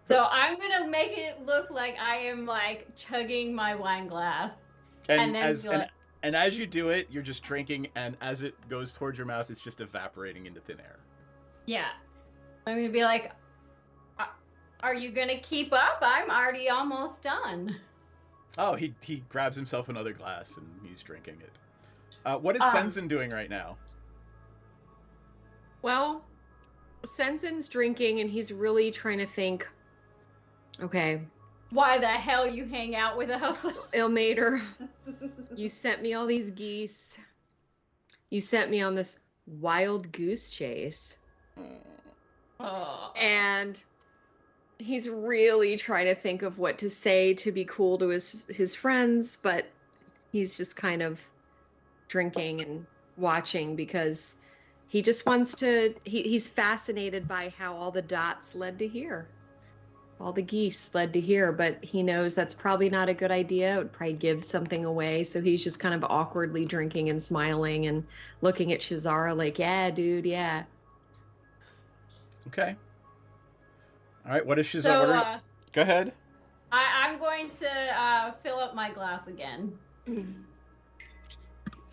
So I'm gonna make it look like I am like chugging my wine glass, and then and as you do it, you're just drinking, and as it goes towards your mouth, it's just evaporating into thin air. yeah, I'm gonna be like, "Are you gonna keep up? I'm already almost done." Oh, he grabs himself another glass and he's drinking it. What is Senzin doing right now? Well, Senzin's drinking, and he's really trying to think. Okay. Why the hell you hang out with us? Ilmater, you sent me all these geese. You sent me on this wild goose chase. Oh. And he's really trying to think of what to say to be cool to his friends, but he's just kind of drinking and watching because he just wants to... He's fascinated by how all the dots led to here. All the geese led to here, but he knows that's probably not a good idea. It would probably give something away, so he's just kind of awkwardly drinking and smiling and looking at Shazara like, yeah, dude, yeah. Okay. All right, what is Shazara? Go ahead. I'm going to fill up my glass again.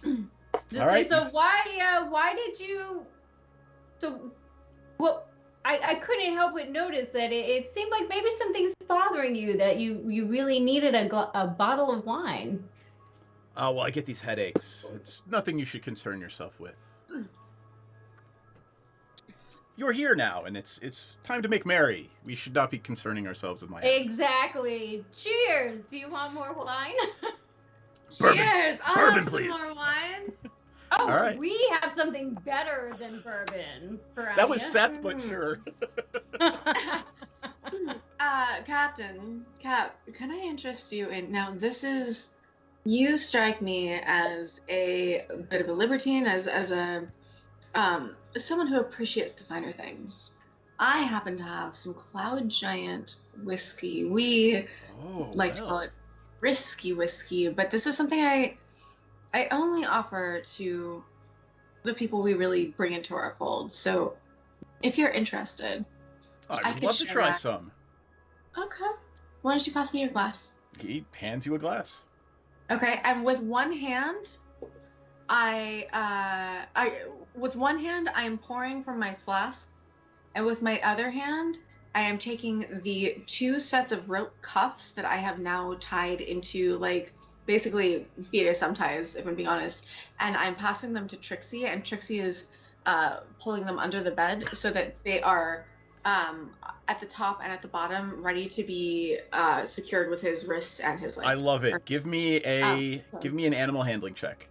All right. So why did you... So, well... I couldn't help but notice that it seemed like maybe something's bothering you, that you really needed a bottle of wine. Oh, well, I get these headaches. It's nothing you should concern yourself with. You're here now, and it's time to make merry. We should not be concerning ourselves with my headaches. Exactly. Cheers. Do you want more wine? Bourbon. Cheers. I'll Bourbon, have some please. more wine. Oh, All right. we have something better than bourbon. That was Seth, but sure. Captain, can I interest you in... Now, you strike me as a bit of a libertine, as a someone who appreciates the finer things. I happen to have some Cloud Giant whiskey. We like to call it risky whiskey, but this is something I only offer to the people we really bring into our fold. So if you're interested, I would love to try some. Okay. Why don't you pass me your glass? He hands you a glass. Okay, and with one hand, I am pouring from my flask, and with my other hand, I am taking the 2 sets of rope cuffs that I have now tied into like basically fetus ties, if I'm being honest, and I'm passing them to Trixie, and Trixie is pulling them under the bed so that they are at the top and at the bottom, ready to be secured with his wrists and his legs. I love it. Give me an animal handling check.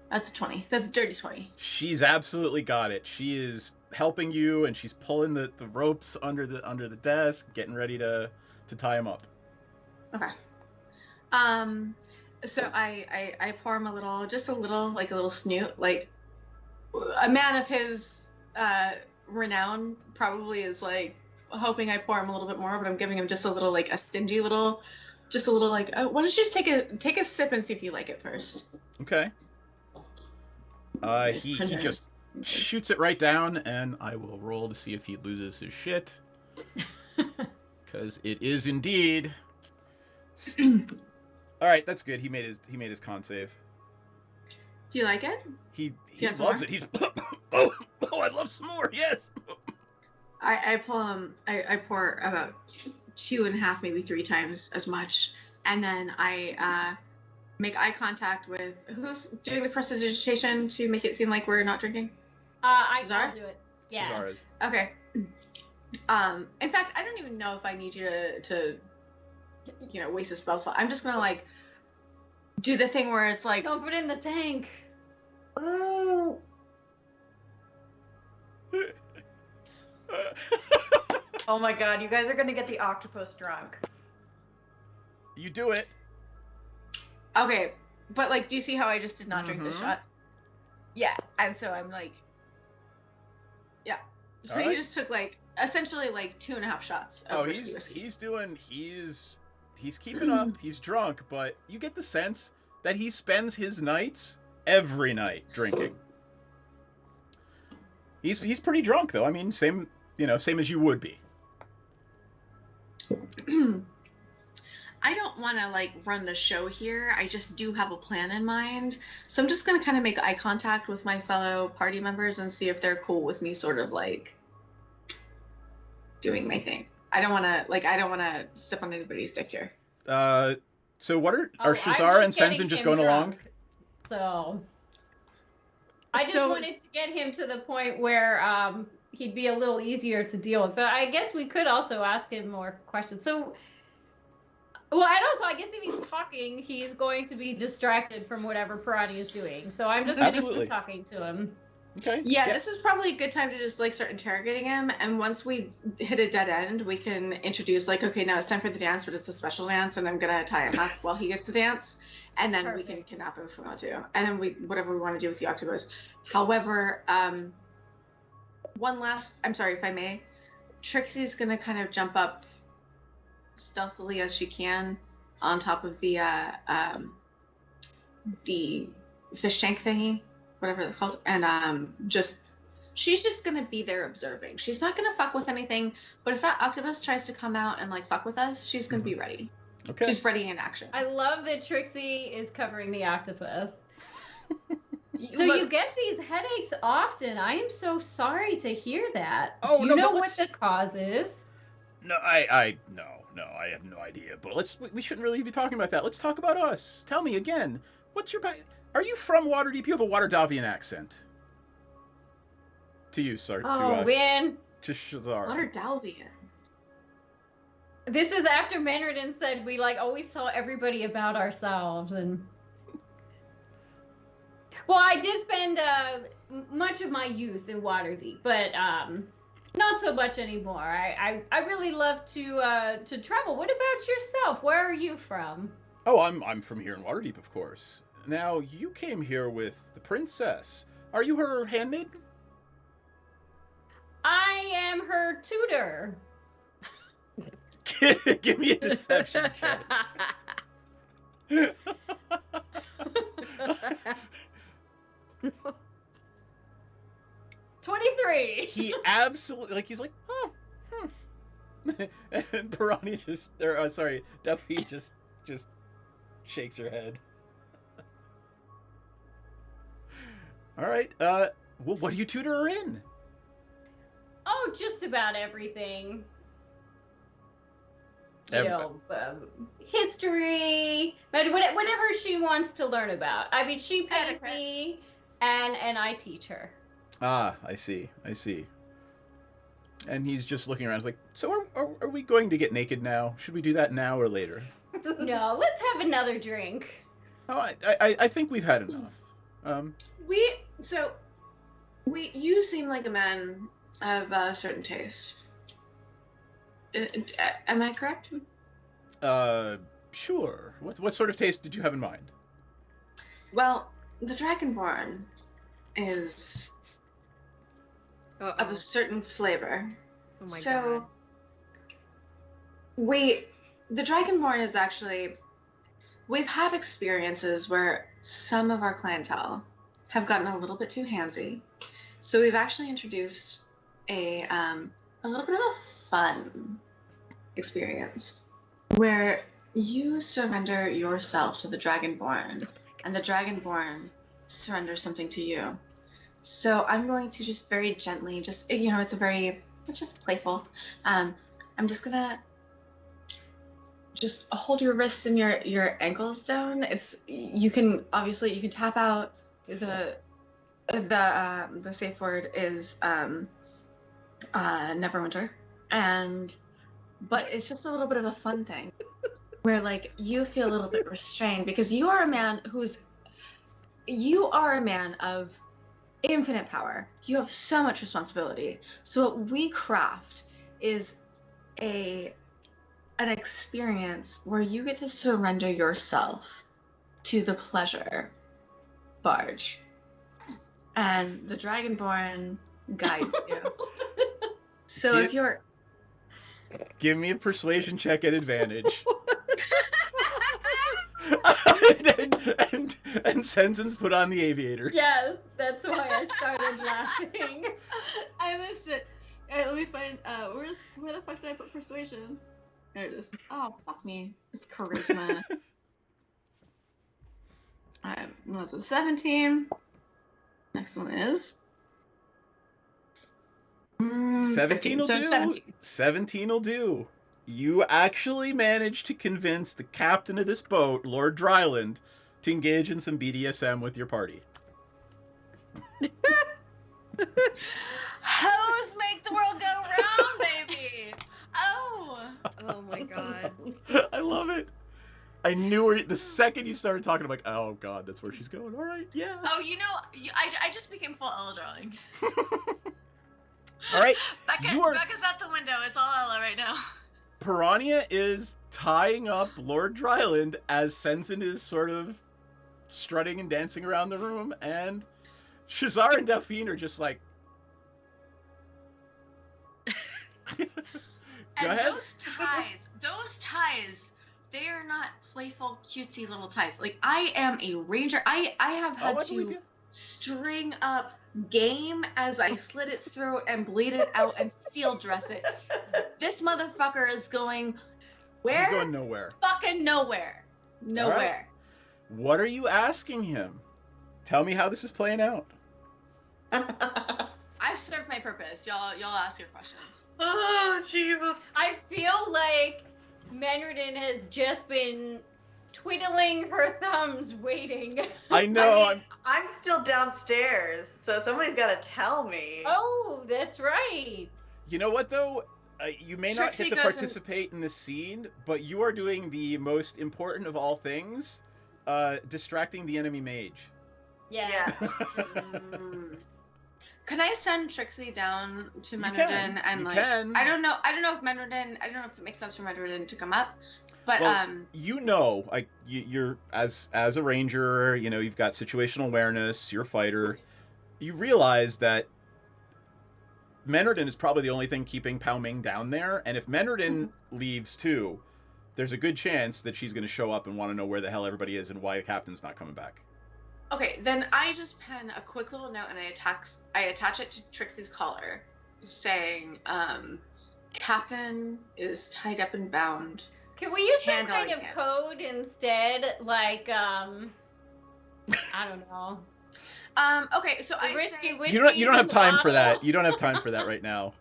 That's a 20. That's a dirty 20. She's absolutely got it. She is helping you, and she's pulling the ropes under the desk, getting ready to tie him up. Okay. So I pour him a little snoot. Like, a man of his renown probably is like hoping I pour him a little bit more, but I'm giving him just a little, like, a stingy little, like, oh, why don't you just take a sip and see if you like it first. Okay. He just shoots it right down, and I will roll to see if he loses his shit. Because it is indeed. All right, that's good. He made his con save. Do you like it? He loves it. He's oh, I'd love some more. Yes. I pour about 2.5, maybe 3 times as much, and then I make eye contact with who's doing the prestidigitation to make it seem like we're not drinking. I'll do it. Yeah. Shazara's. Okay. In fact, I don't even know if I need you to waste a spell slot. I'm just gonna, like, do the thing where it's like, don't put it in the tank. Oh. Oh my god, you guys are gonna get the octopus drunk. You do it. Okay, but, like, do you see how I just did not drink this shot? Yeah, and so I'm like, yeah. So he just took, like, essentially, like, 2.5 shots of whiskey. He's keeping up. He's drunk, but you get the sense that he spends his nights every night drinking. He's pretty drunk, though. I mean, same as you would be. I don't want to, like, run the show here. I just do have a plan in mind. So I'm just going to kind of make eye contact with my fellow party members and see if they're cool with me sort of, like, doing my thing. I don't want to step on anybody's dick here. So what are Shazara and Sensen just going along? So I just wanted to get him to the point where he'd be a little easier to deal with. But I guess we could also ask him more questions. So, well, and also I guess if he's talking, he's going to be distracted from whatever Parati is doing. So I'm just going to keep talking to him. Okay. Yeah, this is probably a good time to just, like, start interrogating him. And once we hit a dead end, we can introduce, like, okay, now it's time for the dance, but it's a special dance, and I'm gonna tie him up while he gets the dance, and then we can kidnap him if we want to, and then whatever we want to do with the octopus. However, I'm sorry if I may, Trixie's gonna kind of jump up stealthily as she can on top of the fish tank thingy, whatever it's called, and she's just gonna be there observing. She's not gonna fuck with anything, but if that octopus tries to come out and, like, fuck with us, she's gonna be ready. Okay. She's ready in action. I love that Trixie is covering the octopus. So you get these headaches often. I am so sorry to hear that. Oh, Do you know what the cause is? No, I have no idea. But we shouldn't really be talking about that. Let's talk about us. Tell me again. What's your Are you from Waterdeep? You have a Waterdavian accent. To you, sir. Man. To Shazara. Waterdavian. This is after Manradin said we, like, always tell everybody about ourselves, and well, I did spend much of my youth in Waterdeep, but not so much anymore. I really love to travel. What about yourself? Where are you from? Oh, I'm from here in Waterdeep, of course. Now, you came here with the princess. Are you her handmaid? I am her tutor. Give me a deception check. 23. He absolutely, like, he's like, oh, and Pirani Duffy just shakes her head. All right, well, what do you tutor her in? Oh, just about everything. history, but whatever she wants to learn about. I mean, she pays me, and I teach her. Ah, I see. And he's just looking around like, so are we going to get naked now? Should we do that now or later? No, let's have another drink. Oh, I think we've had enough. You seem like a man of a certain taste. Am I correct? Sure. What sort of taste did you have in mind? Well, the Dragonborn is of a certain flavor. Oh my God. The Dragonborn is actually... We've had experiences where some of our clientele have gotten a little bit too handsy. So we've actually introduced a little bit of a fun experience where you surrender yourself to the Dragonborn, and the Dragonborn surrenders something to you. So I'm going to just very gently, it's just playful. I'm just gonna just hold your wrists and your ankles down. You can tap out. The safe word is Neverwinter, but it's just a little bit of a fun thing where like you feel a little bit restrained because you are a man of infinite power. You have so much responsibility. So what we craft is an experience where you get to surrender yourself to the pleasure barge, and the Dragonborn guides you. So if you're... Give me a persuasion check at advantage. and Sensen's put on the aviators. Yes, that's why I started laughing. I missed it. Alright, let me find where the fuck did I put persuasion? There it is. Oh, fuck me. It's charisma. Alright, that's a 17. Next one is 17 will do. 17. 17 will do. You actually managed to convince the captain of this boat, Lord Dryland, to engage in some BDSM with your party. Hoes make the world go round, baby. Oh my god. I love it. I knew the second you started talking, I'm like, oh god, that's where she's going. All right, yeah. Oh, I just became full Ella drawing. All right, Becca's out the window. It's all Ella right now. Piranha is tying up Lord Dryland as Sensen is sort of strutting and dancing around the room, and Shazar and Delphine are just like... Go ahead. Those ties, they are not playful, cutesy little ties. Like, I am a ranger. I have had to string up game as I slit its throat and bleed it out and field dress it. This motherfucker is going where? He's going nowhere. Fucking nowhere. Nowhere. Right. What are you asking him? Tell me how this is playing out. I've served my purpose. Y'all ask your questions. Oh, Jesus. I feel like Menredin has just been twiddling her thumbs waiting. I know. I'm still downstairs, so somebody's got to tell me. Oh, that's right. You know what, though? You may not Trixie get to participate in this scene, but you are doing the most important of all things, distracting the enemy mage. Yeah. Can I send Trixie down to Menredin and I don't know if it makes sense for Menredin to come up, but you're as a ranger, you've got situational awareness, you're a fighter. You realize that Menredin is probably the only thing keeping Pao Ming down there, and if Menredin leaves too, there's a good chance that she's going to show up and want to know where the hell everybody is and why the captain's not coming back. Okay, then I just pen a quick little note and I attach it to Trixie's collar, saying, Captain is tied up and bound. Can we use some kind of code instead? Like, I don't know. Okay, so I say... You don't have time for that. You don't have time for that right now.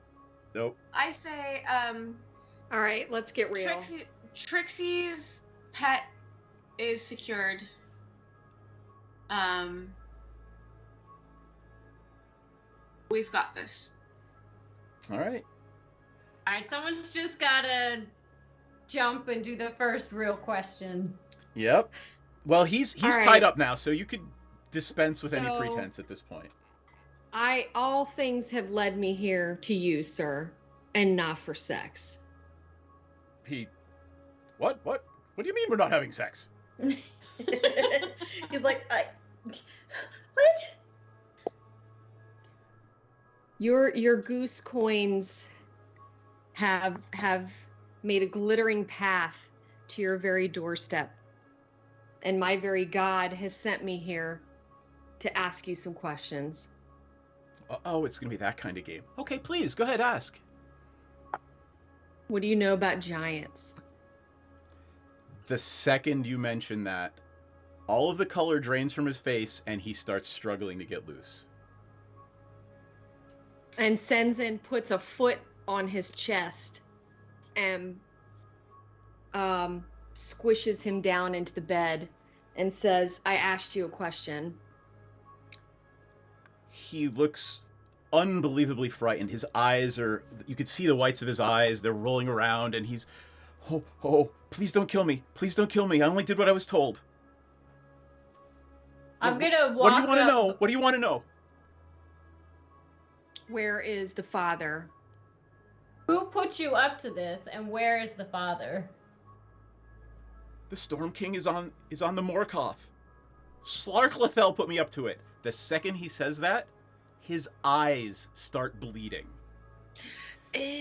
Nope. I say, All right, let's get real. Trixie's pet is secured. We've got this. All right. All right, someone's just gotta jump and do the first real question. Yep. Well, he's right. tied up now, so you could dispense with any So- pretense at this point. All things have led me here to you, sir, and not for sex. What? What do you mean we're not having sex? He's like, what? Your goose coins have made a glittering path to your very doorstep. And my very God has sent me here to ask you some questions. Oh, it's gonna be that kind of game. Okay, please, go ahead, ask. What do you know about giants? The second you mention that, all of the color drains from his face and he starts struggling to get loose. And Senzin puts a foot on his chest and squishes him down into the bed and says, I asked you a question. He looks unbelievably frightened. His eyes are, you could see the whites of his eyes, they're rolling around, and he's, oh, please don't kill me. Please don't kill me. I only did what I was told. I'm gonna walk What do you want to up- know? What do you want to know? Where is the father? Who put you up to this, and where is the father? The Storm King is on the Morkoth. Slarklethel put me up to it. The second he says that, his eyes start bleeding.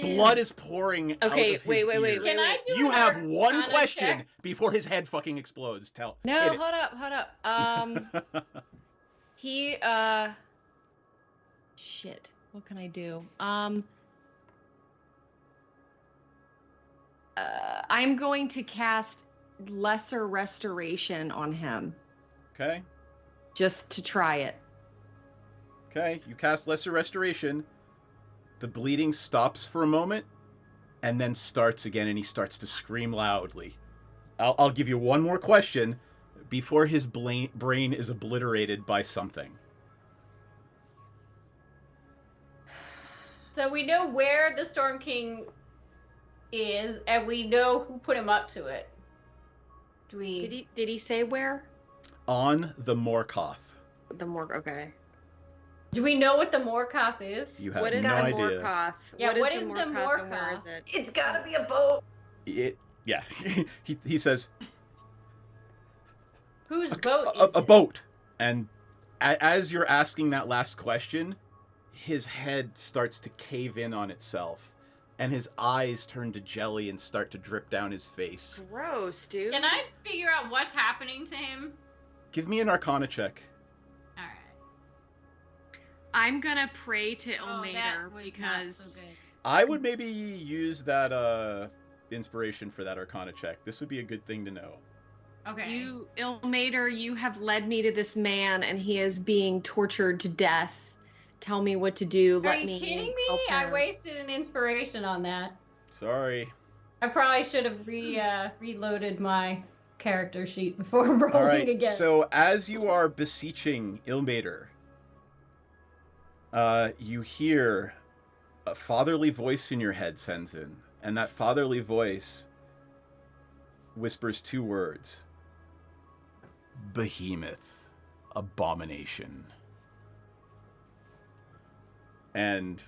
Blood is pouring out of his wait. ears. Can I do You an have one Arcana question check? before his head fucking explodes. No, hit it. hold up. He, shit. What can I do? I'm going to cast Lesser Restoration on him. Okay. Just to try it. Okay, you cast Lesser Restoration. The bleeding stops for a moment, and then starts again, and he starts to scream loudly. I'll give you one more question before his brain is obliterated by something. So we know where the Storm King is, and we know who put him up to it. Did he say where? On the Morkoth. The okay. Do we know what the Morkoth is? You have What is no the idea. Morkoth? Yeah, what is is the the Morkoth and where Morkoth? is it? It's gotta be a boat. Yeah. he says, Whose boat is a it? boat. And as you're asking that last question, his head starts to cave in on itself, and his eyes turn to jelly and start to drip down his face. Gross, dude. Can I figure out what's happening to him? Give me an Arcana check. All right. I'm gonna pray to Oh, that Ilmater was because not so good. I would maybe use that inspiration for that Arcana check. This would be a good thing to know. Okay. Ilmater, you have led me to this man, and he is being tortured to death. Tell me what to do. Are you kidding me? help I her. wasted an inspiration on that. Sorry. I probably should have reloaded my character sheet before rolling All right. again. So as you are beseeching Ilmater, you hear a fatherly voice in your head, Senzin, and that fatherly voice whispers two words: Behemoth, abomination. And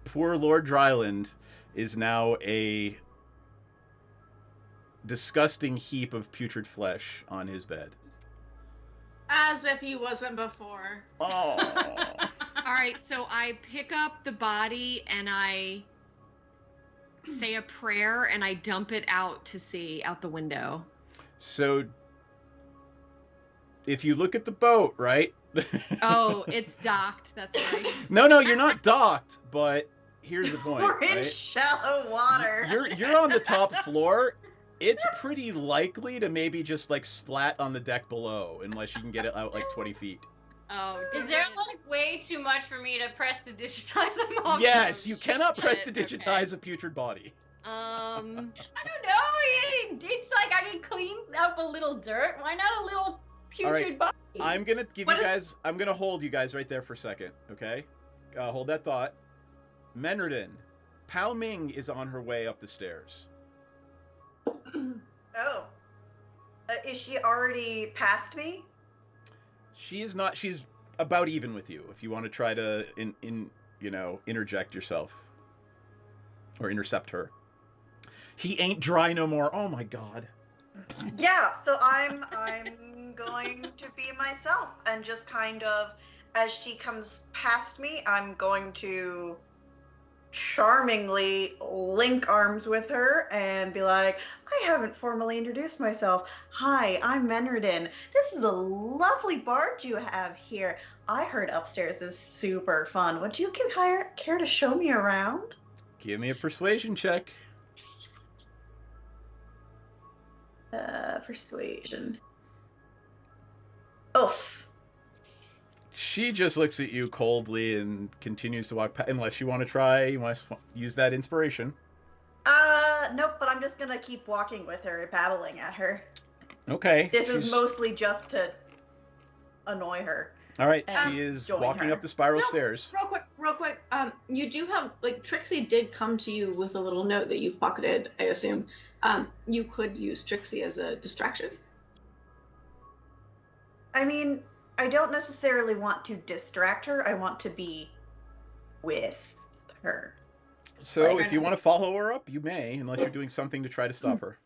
poor Lord Dryland is now a disgusting heap of putrid flesh on his bed. As if he wasn't before. Oh. All right, so I pick up the body and I say a prayer and I dump it out to sea out the window. So if you look at the boat, right? Oh, it's docked. That's right. No, you're not docked, but here's the point. We're in right? shallow water. You're on the top floor. It's pretty likely to maybe just like splat on the deck below, unless you can get it out like 20 feet. Oh, Is there like way too much for me to press to digitize them all? Yes, you cannot press to digitize a putrid body. I don't know. It's like I can clean up a little dirt. Why not a little putrid body? I'm gonna give you guys. I'm gonna hold you guys right there for a second. Okay, hold that thought. Menredin, Pao Ming is on her way up the stairs. Oh. Is she already past me? She is not. She's about even with you. If you want to try to interject yourself or intercept her. He ain't dry no more. Oh my god. Yeah, so I'm going to be myself and just kind of, as she comes past me, I'm going to charmingly link arms with her and be like, I haven't formally introduced myself. Hi, I'm Menredin. This is a lovely barge you have here. I heard upstairs is super fun. Would you care to show me around? Give me a persuasion check. Persuasion. Oof. She just looks at you coldly and continues to walk past, unless you want to try, you want to use that inspiration. Nope, but I'm just gonna keep walking with her and babbling at her. Okay. This is mostly just to annoy her. All right, and she is join walking her. up the spiral stairs. Real quick. You do have, like, Trixie did come to you with a little note that you've pocketed, I assume. You could use Trixie as a distraction. I mean, I don't necessarily want to distract her. I want to be with her. So if you want to follow her up, you may, unless you're doing something to try to stop her.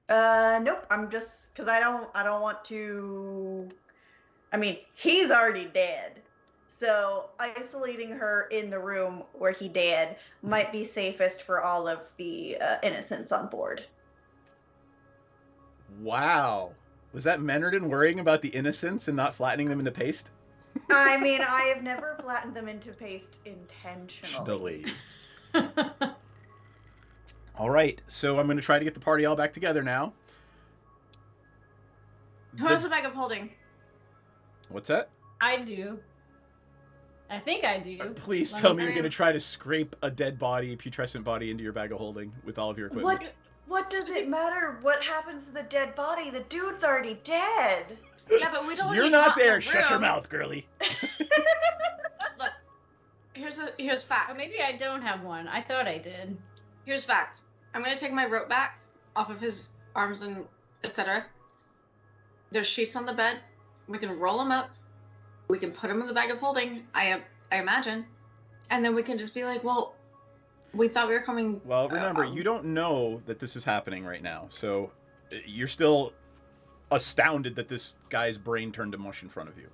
Nope. I'm just, because I don't want to. I mean, he's already dead. So isolating her in the room where he died might be safest for all of the innocents on board. Wow. Was that Menredin worrying about the innocents and not flattening them into paste? I mean, I have never flattened them into paste intentionally. All right, so I'm going to try to get the party all back together now. Who has a bag of holding? What's that? I do. I think I do. Please tell me you're going to try to scrape a dead body, putrescent body, into your bag of holding with all of your equipment. What does it matter what happens to the dead body? The dude's already dead. Yeah, but we don't. You're not there. Shut your mouth, girly. Look, here's facts. Or maybe I don't have one. I thought I did. Here's facts. I'm gonna take my rope back off of his arms and etc. There's sheets on the bed. We can roll them up. We can put them in the bag of holding. I imagine, and then we can just be like, well, we thought we were coming. Well, remember, you don't know that this is happening right now, so you're still astounded that this guy's brain turned to mush in front of you.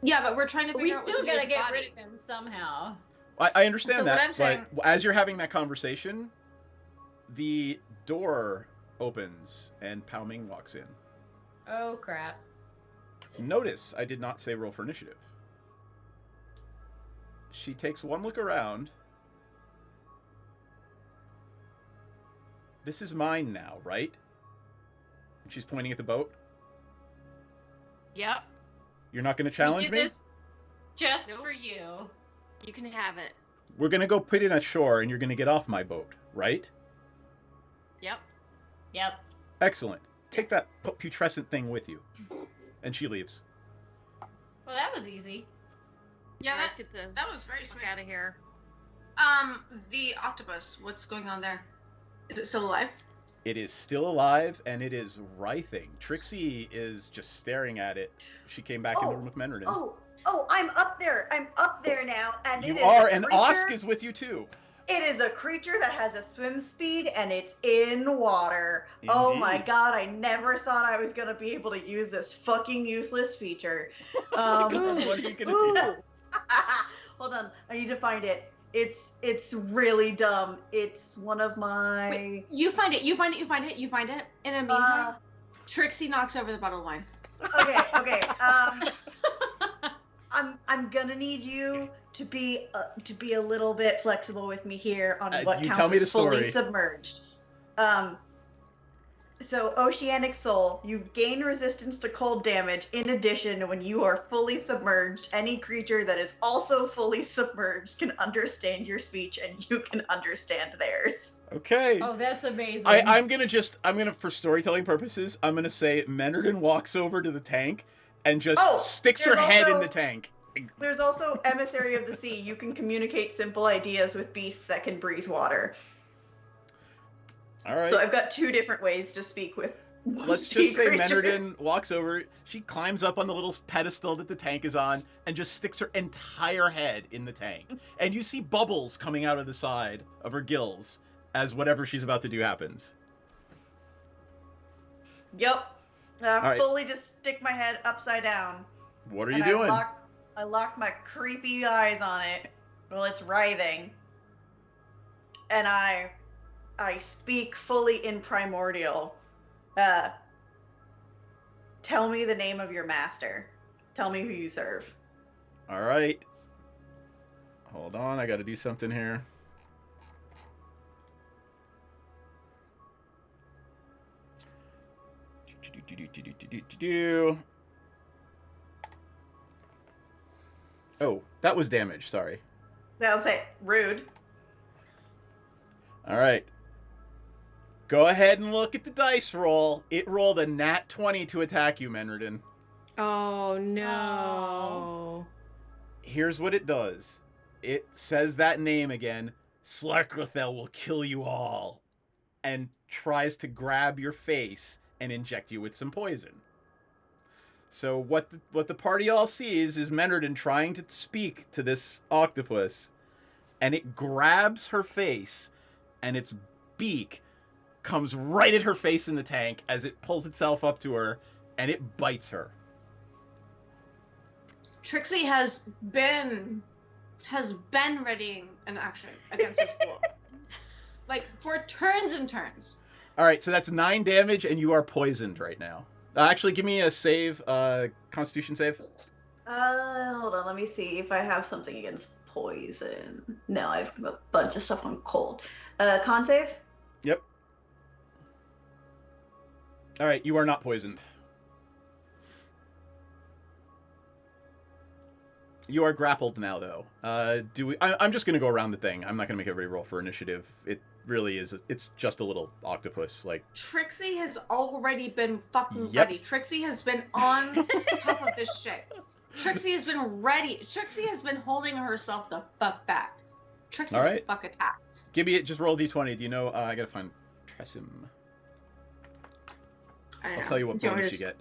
Yeah, but we're trying to figure out. We still gotta get rid of him somehow. I understand So that, what I'm saying- but as you're having that conversation, the door opens and Pao Ming walks in. Oh crap. Notice I did not say roll for initiative. She takes one look around. This is mine now, right? And she's pointing at the boat. Yep. You're not going to challenge me? This just for you. You can have it. We're going to go put it on shore and you're going to get off my boat, right? Yep. Yep. Excellent. Take that putrescent thing with you. And she leaves. Well, that was easy. Yeah, that was very smooth. Out of here. The octopus. What's going on there? Is it still alive? It is still alive and it is writhing. Trixie is just staring at it. She came back in the room with Menredin. Oh, I'm up there. I'm up there now, and You it is are, a and creature- Osk is with you too. It is a creature that has a swim speed, and it's in water. Oh my Indeed. god, I never thought I was gonna be able to use this fucking useless feature. What are you gonna do? Hold on, I need to find it. It's really dumb. It's one of my. Wait, you find it. In the meantime, Trixie knocks over the bottle of wine. Okay. I'm gonna need you to be a little bit flexible with me here on what you counts tell me as the story. fully submerged. So, Oceanic Soul, you gain resistance to cold damage. In addition, when you are fully submerged, any creature that is also fully submerged can understand your speech and you can understand theirs. Okay. Oh, that's amazing. I'm gonna, for storytelling purposes, I'm gonna say Menardin walks over to the tank and just sticks her head in the tank. There's also Emissary of the Sea. You can communicate simple ideas with beasts that can breathe water. All right. So I've got 2 different ways to speak with. Let's just say Menardin walks over, she climbs up on the little pedestal that the tank is on, and just sticks her entire head in the tank. And you see bubbles coming out of the side of her gills as whatever she's about to do happens. Yep. right. Fully just stick my head upside down. What are you doing? I lock my creepy eyes on it while it's writhing. And I speak fully in primordial. Tell me the name of your master. Tell me who you serve. All right. Hold on, I got to do something here. Oh, that was damage. Sorry. That was it. Rude. All right. Go ahead and look at the dice roll. It rolled a nat 20 to attack you, Menardin. Oh, no. Here's what it does. It says that name again. Slarkothel will kill you all. And tries to grab your face and inject you with some poison. So what the party all sees is Menardin trying to speak to this octopus. And it grabs her face. And its beak comes right at her face in the tank as it pulls itself up to her, and it bites her. Trixie has been readying an action against this fool. Like, for turns and turns. All right, so that's 9 damage, and you are poisoned right now. Actually, give me a save, Constitution save. Hold on, let me see if I have something against poison. No, I have a bunch of stuff on cold. Con save? Yep. All right, you are not poisoned. You are grappled now, though. I'm just gonna go around the thing. I'm not gonna make everybody roll for initiative. It really is. It's just a little octopus. Like Trixie has already been fucking Yep. ready. Trixie has been on top of this shit. Trixie has been ready. Trixie has been holding herself the fuck back. Trixie All right. fuck attacked. Give me it. Just roll d20. Do you know? I gotta find Tressim. I'll tell you what Do you want bonus me you to get.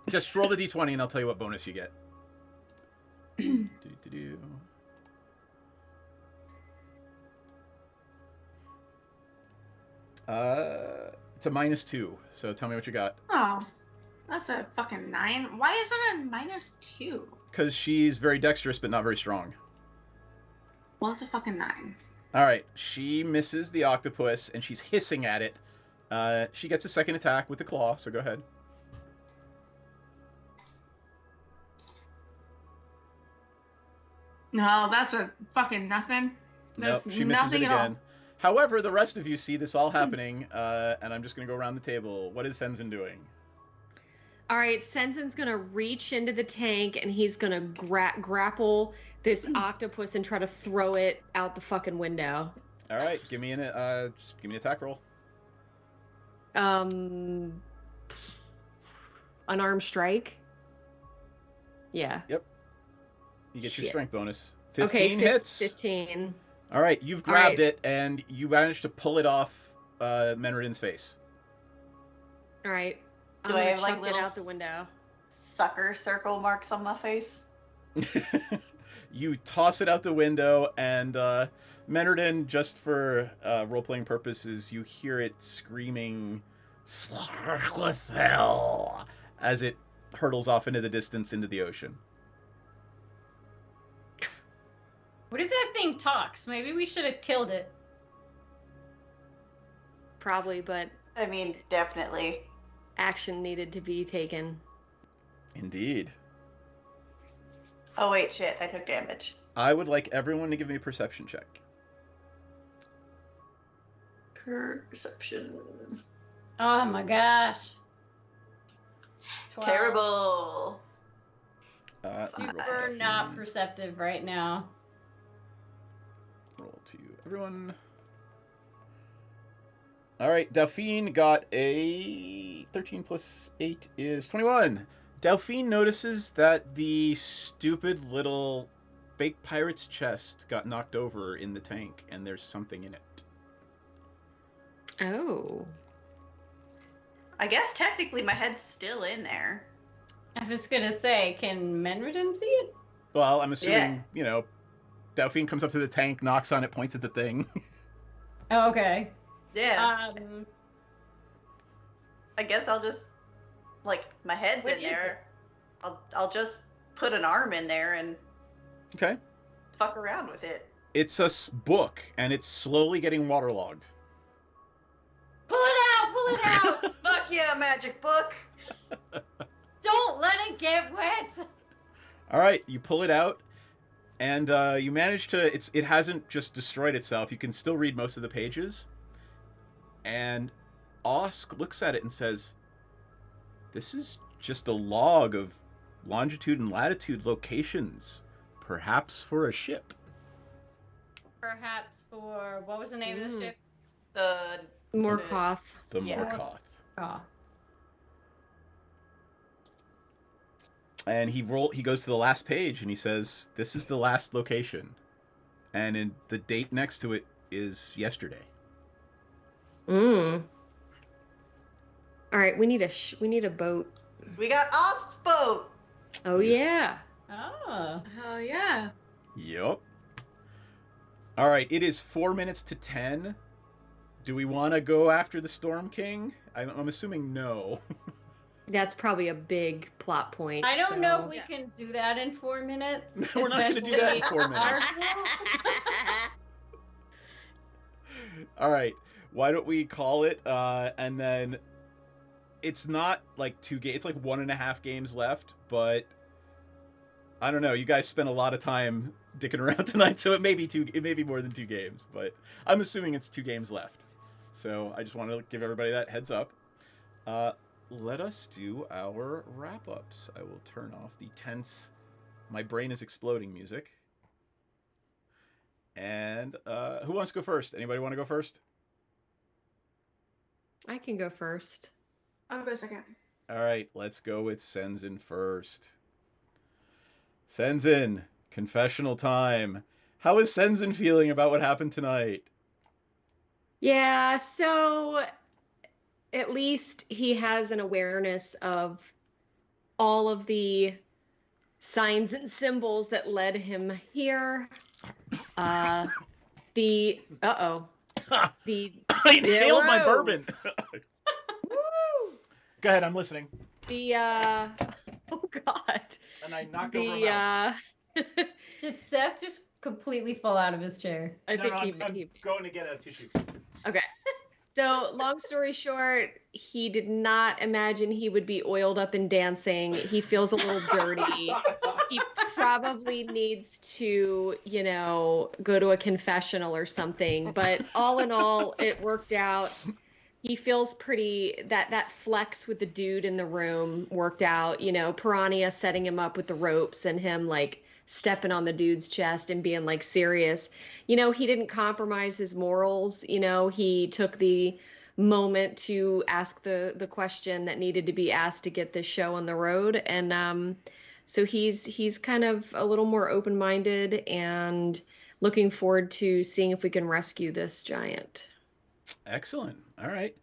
Just roll the d20 and I'll tell you what bonus you get. Do-do-do. It's a -2. So tell me what you got. Oh, that's a fucking 9. Why is it a -2? Because she's very dexterous but not very strong. Well, it's a fucking 9. All right, she misses the octopus and she's hissing at it. She gets a second attack with the claw. So go ahead. No, that's a fucking nothing. Nope, That's she misses it nothing at all. again. However, the rest of you see this all happening, and I'm just going to go around the table. What is Senzin doing? All right, Senzin's gonna reach into the tank and he's gonna grapple this octopus and try to throw it out the fucking window. All right, give me just give me an attack roll. Unarmed strike. Yeah. Yep. You get your Shit. strength bonus. 15 Okay, hits. 15. All right, you've All grabbed right. it and you managed to pull it off Menardin's face. All right. I'm Do I gonna have, like, chuck it little out the window. Sucker circle marks on my face? You toss it out the window, and Menardin, just for role-playing purposes, you hear it screaming, "Slarkothel," as it hurtles off into the distance into the ocean. What if that thing talks? Maybe we should have killed it. Probably, but I mean, definitely. action needed to be taken. Indeed. Oh wait, shit, I took damage. I would like everyone to give me a perception check. Perception. Oh my gosh. 12. Terrible. Super not perceptive right now. Roll to everyone. All right, Delphine got a 13 plus 8 is 21. Delphine notices that the stupid little fake pirate's chest got knocked over in the tank, and there's something in it. Oh. I guess technically my head's still in there. I was gonna say, can Menredin see it? Well, I'm assuming, you know, Delphine comes up to the tank, knocks on it, points at the thing. Oh, okay. Yeah. I guess I'll just, like, my head's What in is there. I'll just put an arm in there and Okay. fuck around with it. It's a book, and it's slowly getting waterlogged. Pull it out! Pull it out! Fuck yeah, magic book! Don't let it get wet! All right, you pull it out, and you manage to. It hasn't just destroyed itself. You can still read most of the pages. And Osk looks at it and says, "This is just a log of longitude and latitude locations, perhaps for a ship." Perhaps for what was the name of the ship? The Morkoth. The Morkoth. Oh. And he goes to the last page and he says, "This is the last location," and in the date next to it is yesterday. All right, we need a boat. We got Osk's boat! Oh yeah. Oh. Oh yeah. Yup. All right, it is 4 minutes to 10. Do we want to go after the Storm King? I'm assuming no. That's probably a big plot point. I don't know if so- we can do that in 4 minutes. We're not going to do that in 4 minutes. All right, why don't we call it, and then it's not like 2 games, it's like 1.5 games left, but I don't know, you guys spent a lot of time dicking around tonight, so it may be more than 2 games, but I'm assuming it's 2 games left. So I just want to give everybody that heads up. Let us do our wrap-ups. I will turn off the tense, my brain is exploding music. And who wants to go first? Anybody want to go first? I can go first. I'll go second. All right, let's go with Senzin first. Senzin, confessional time. How is Senzin feeling about what happened tonight? Yeah, so at least he has an awareness of all of the signs and symbols that led him here. I inhaled my bourbon. Go ahead, I'm listening. Oh God. And I knocked over a mouse. Did Seth just completely fall out of his chair? I think I'm going to get a tissue. Okay. So, long story short, he did not imagine he would be oiled up and dancing. He feels a little dirty. He probably needs to, go to a confessional or something. But all in all, it worked out. He feels that flex with the dude in the room worked out. Piranha setting him up with the ropes and him stepping on the dude's chest and being serious. He didn't compromise his morals. He took the moment to ask the question that needed to be asked to get this show on the road. And so he's kind of a little more open-minded and looking forward to seeing if we can rescue this giant. Excellent. All right.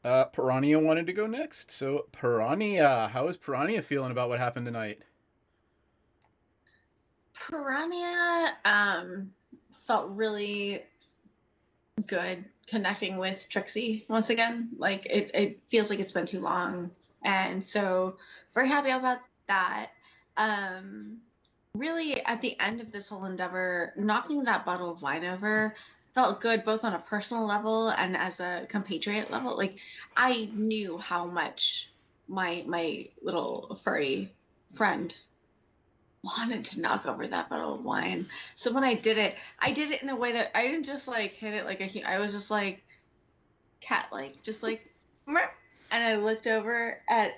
Piranha wanted to go next. So Piranha, how is Piranha feeling about what happened tonight? Piranha felt really good connecting with Trixie once again. It feels like it's been too long, and so very happy about that. Really, at the end of this whole endeavor, knocking that bottle of wine over felt good both on a personal level and as a compatriot level. I knew how much my little furry friend wanted to knock over that bottle of wine. So when I did it in a way that I didn't just hit it like I was just cat-like, just And I looked over at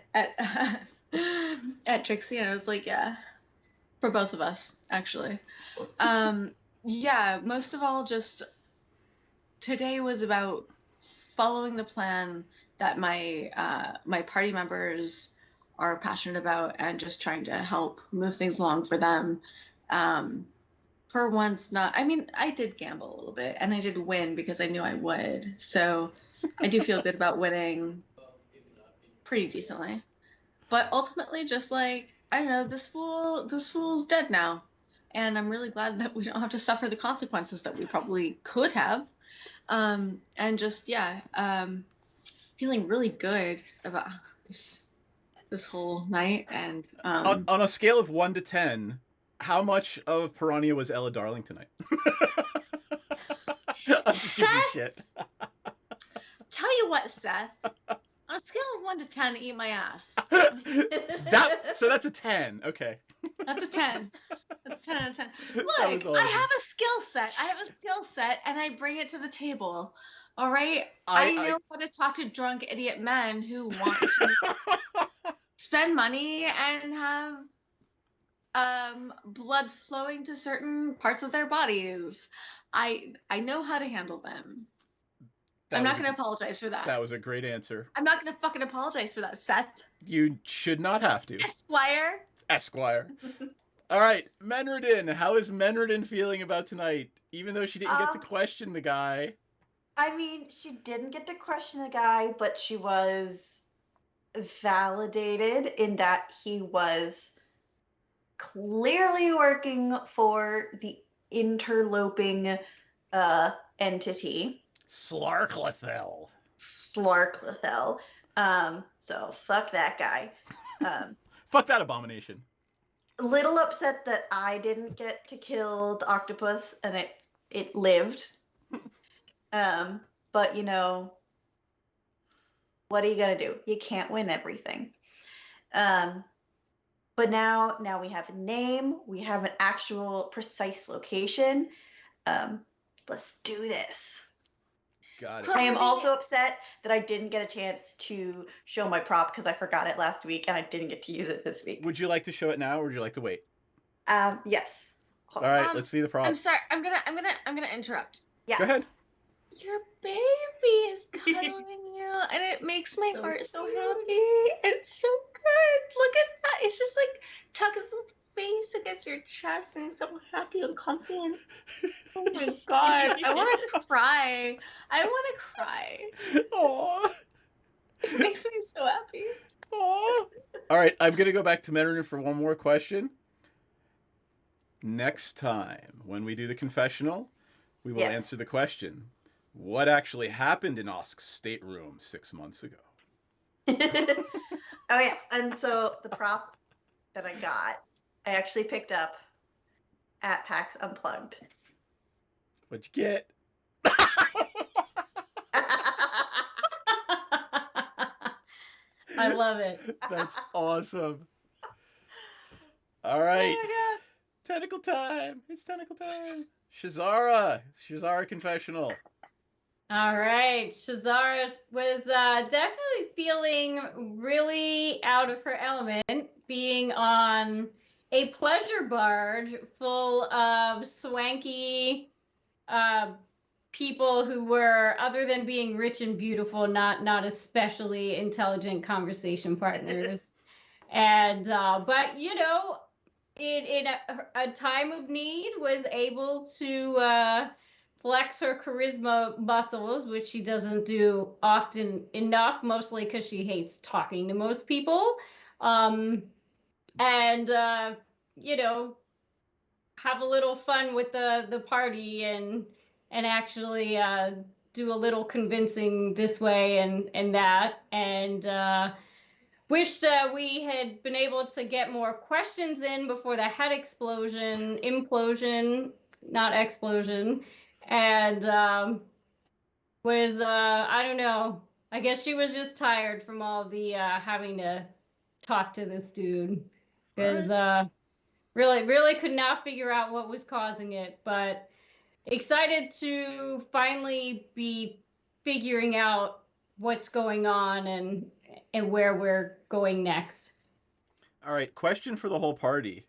at Trixie and I was like, yeah, for both of us, actually. Yeah, most of all, just today was about following the plan that my party members are passionate about and just trying to help move things along for them. For once, not. I mean, I did gamble a little bit and I did win because I knew I would. So I do feel good about winning pretty decently. But ultimately, just like I don't know, this fool's dead now, and I'm really glad that we don't have to suffer the consequences that we probably could have. And just yeah, feeling really good about this whole night. And on a scale of 1 to 10, how much of Piranha was Ella Darling tonight? I'm just giving you shit. Tell you what, Seth. On a scale of 1 to 10, eat my ass. So that's a 10. Okay. That's a 10. That's 10 out of 10. Look, awesome. I have a skill set, and I bring it to the table. All right? I know how to talk to drunk idiot men who want to spend money and have blood flowing to certain parts of their bodies. I know how to handle them. I'm not going to apologize for that. That was a great answer. I'm not going to fucking apologize for that, Seth. You should not have to. Esquire. All right, Menredin. How is Menredin feeling about tonight? Even though she didn't get to question the guy. I mean, she didn't get to question the guy, but she was validated in that he was clearly working for the interloping entity. Slarklathel. So fuck that guy. Fuck that abomination. A little upset that I didn't get to kill the octopus and it lived. But you know, what are you gonna do? You can't win everything. But now we have a name, we have an actual precise location. Let's do this. Got it. I am also upset that I didn't get a chance to show my prop because I forgot it last week and I didn't get to use it this week. Would you like to show it now or would you like to wait? Yes. All right, let's see the prop. I'm sorry. I'm gonna interrupt. Yeah. Go ahead. Your baby is cuddling you, and it makes my heart so happy. It's so good. Look at that. It's just like tucking some face against your chest, and so happy and comfy. And oh my god, I want to cry. Aww. It makes me so happy. Aww. All right, I'm gonna go back to Menredin for one more question. Next time, when we do the confessional, we will answer the question. What actually happened in Osk's stateroom 6 months ago? Oh, yes. And so the prop that I got, I actually picked up at PAX Unplugged. What'd you get? I love it. That's awesome. All right. Oh my god. Tentacle time. It's tentacle time. Shazara confessional. All right. Shazara was definitely feeling really out of her element, being on a pleasure barge full of swanky people who were, other than being rich and beautiful, not especially intelligent conversation partners. And but you know, in a time of need, was able to flex her charisma muscles, which she doesn't do often enough, mostly because she hates talking to most people. And you know, have a little fun with the party and actually do a little convincing this way and that. And wished we had been able to get more questions in before the head implosion, not explosion. And was, I don't know, I guess she was just tired from all the having to talk to this dude. Because really could not figure out what was causing it. But excited to finally be figuring out what's going on and where we're going next. All right, question for the whole party.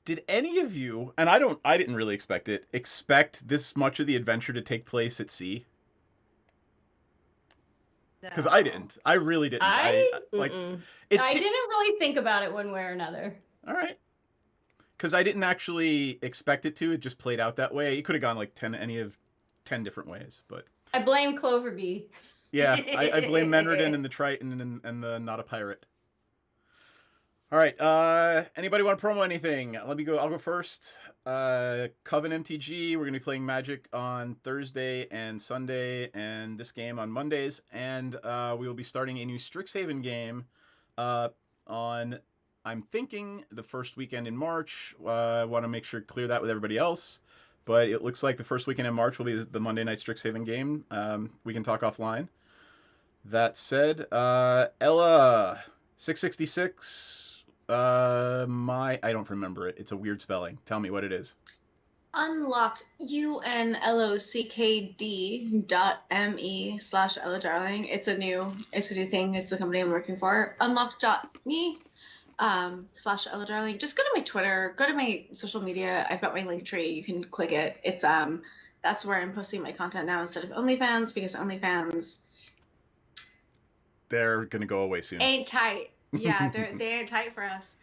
Did any of you, and I didn't really expect this much of the adventure to take place at sea? Because I didn't. I really didn't. I didn't really think about it one way or another. All right. Because I didn't actually expect it to. It just played out that way. It could have gone like 10 different ways, but I blame Cloverbee. yeah, I blame Menredin and the Triton and the not a pirate. All right. Anybody want to promo anything? I'll go first. Coven MTG. We're gonna be playing Magic on Thursday and Sunday, and this game on Mondays. And we will be starting a new Strixhaven game on, I'm thinking, the first weekend in March. I want to make sure to clear that with everybody else. But it looks like the first weekend in March will be the Monday night Strixhaven game. We can talk offline. That said, Ella 666. I don't remember it. It's a weird spelling. Tell me what it is. Unlocked unlocked.me/Ella Darling. It's a new thing. It's the company I'm working for. Unlocked.me /Ella Darling. Just go to my Twitter, go to my social media. I've got my link tree. You can click it. It's that's where I'm posting my content now instead of OnlyFans, because OnlyFans, they're gonna go away soon. ain't tight. Yeah, they ain't tight for us.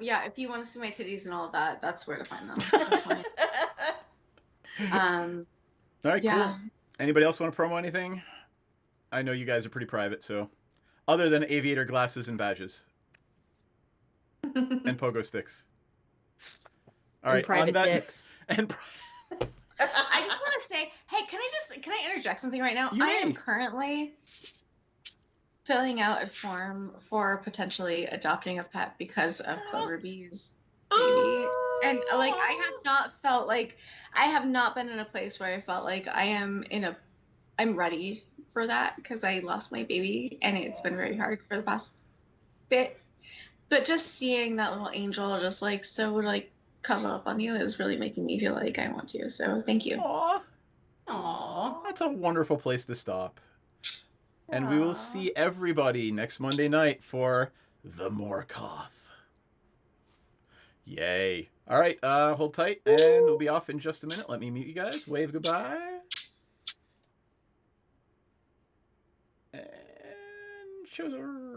Yeah, if you want to see my titties and all of that, that's where to find them. That's fine. All right, yeah. cool. Anybody else want to promo anything? I know you guys are pretty private, so other than aviator glasses and badges and pogo sticks. All right, private dicks. And I just want to say, hey, can I interject something right now? I am currently filling out a form for potentially adopting a pet because of Cloverbee's baby. And like I have not been in a place where I felt like I'm ready for that, because I lost my baby and it's been very hard for the past bit. But just seeing that little angel just like so like cuddle up on you is really making me feel like I want to. So thank you. Aww. That's a wonderful place to stop. And we will see everybody next Monday night for the Morkoth. Yay. All right, hold tight, and we'll be off in just a minute. Let me mute you guys. Wave goodbye. And show's over.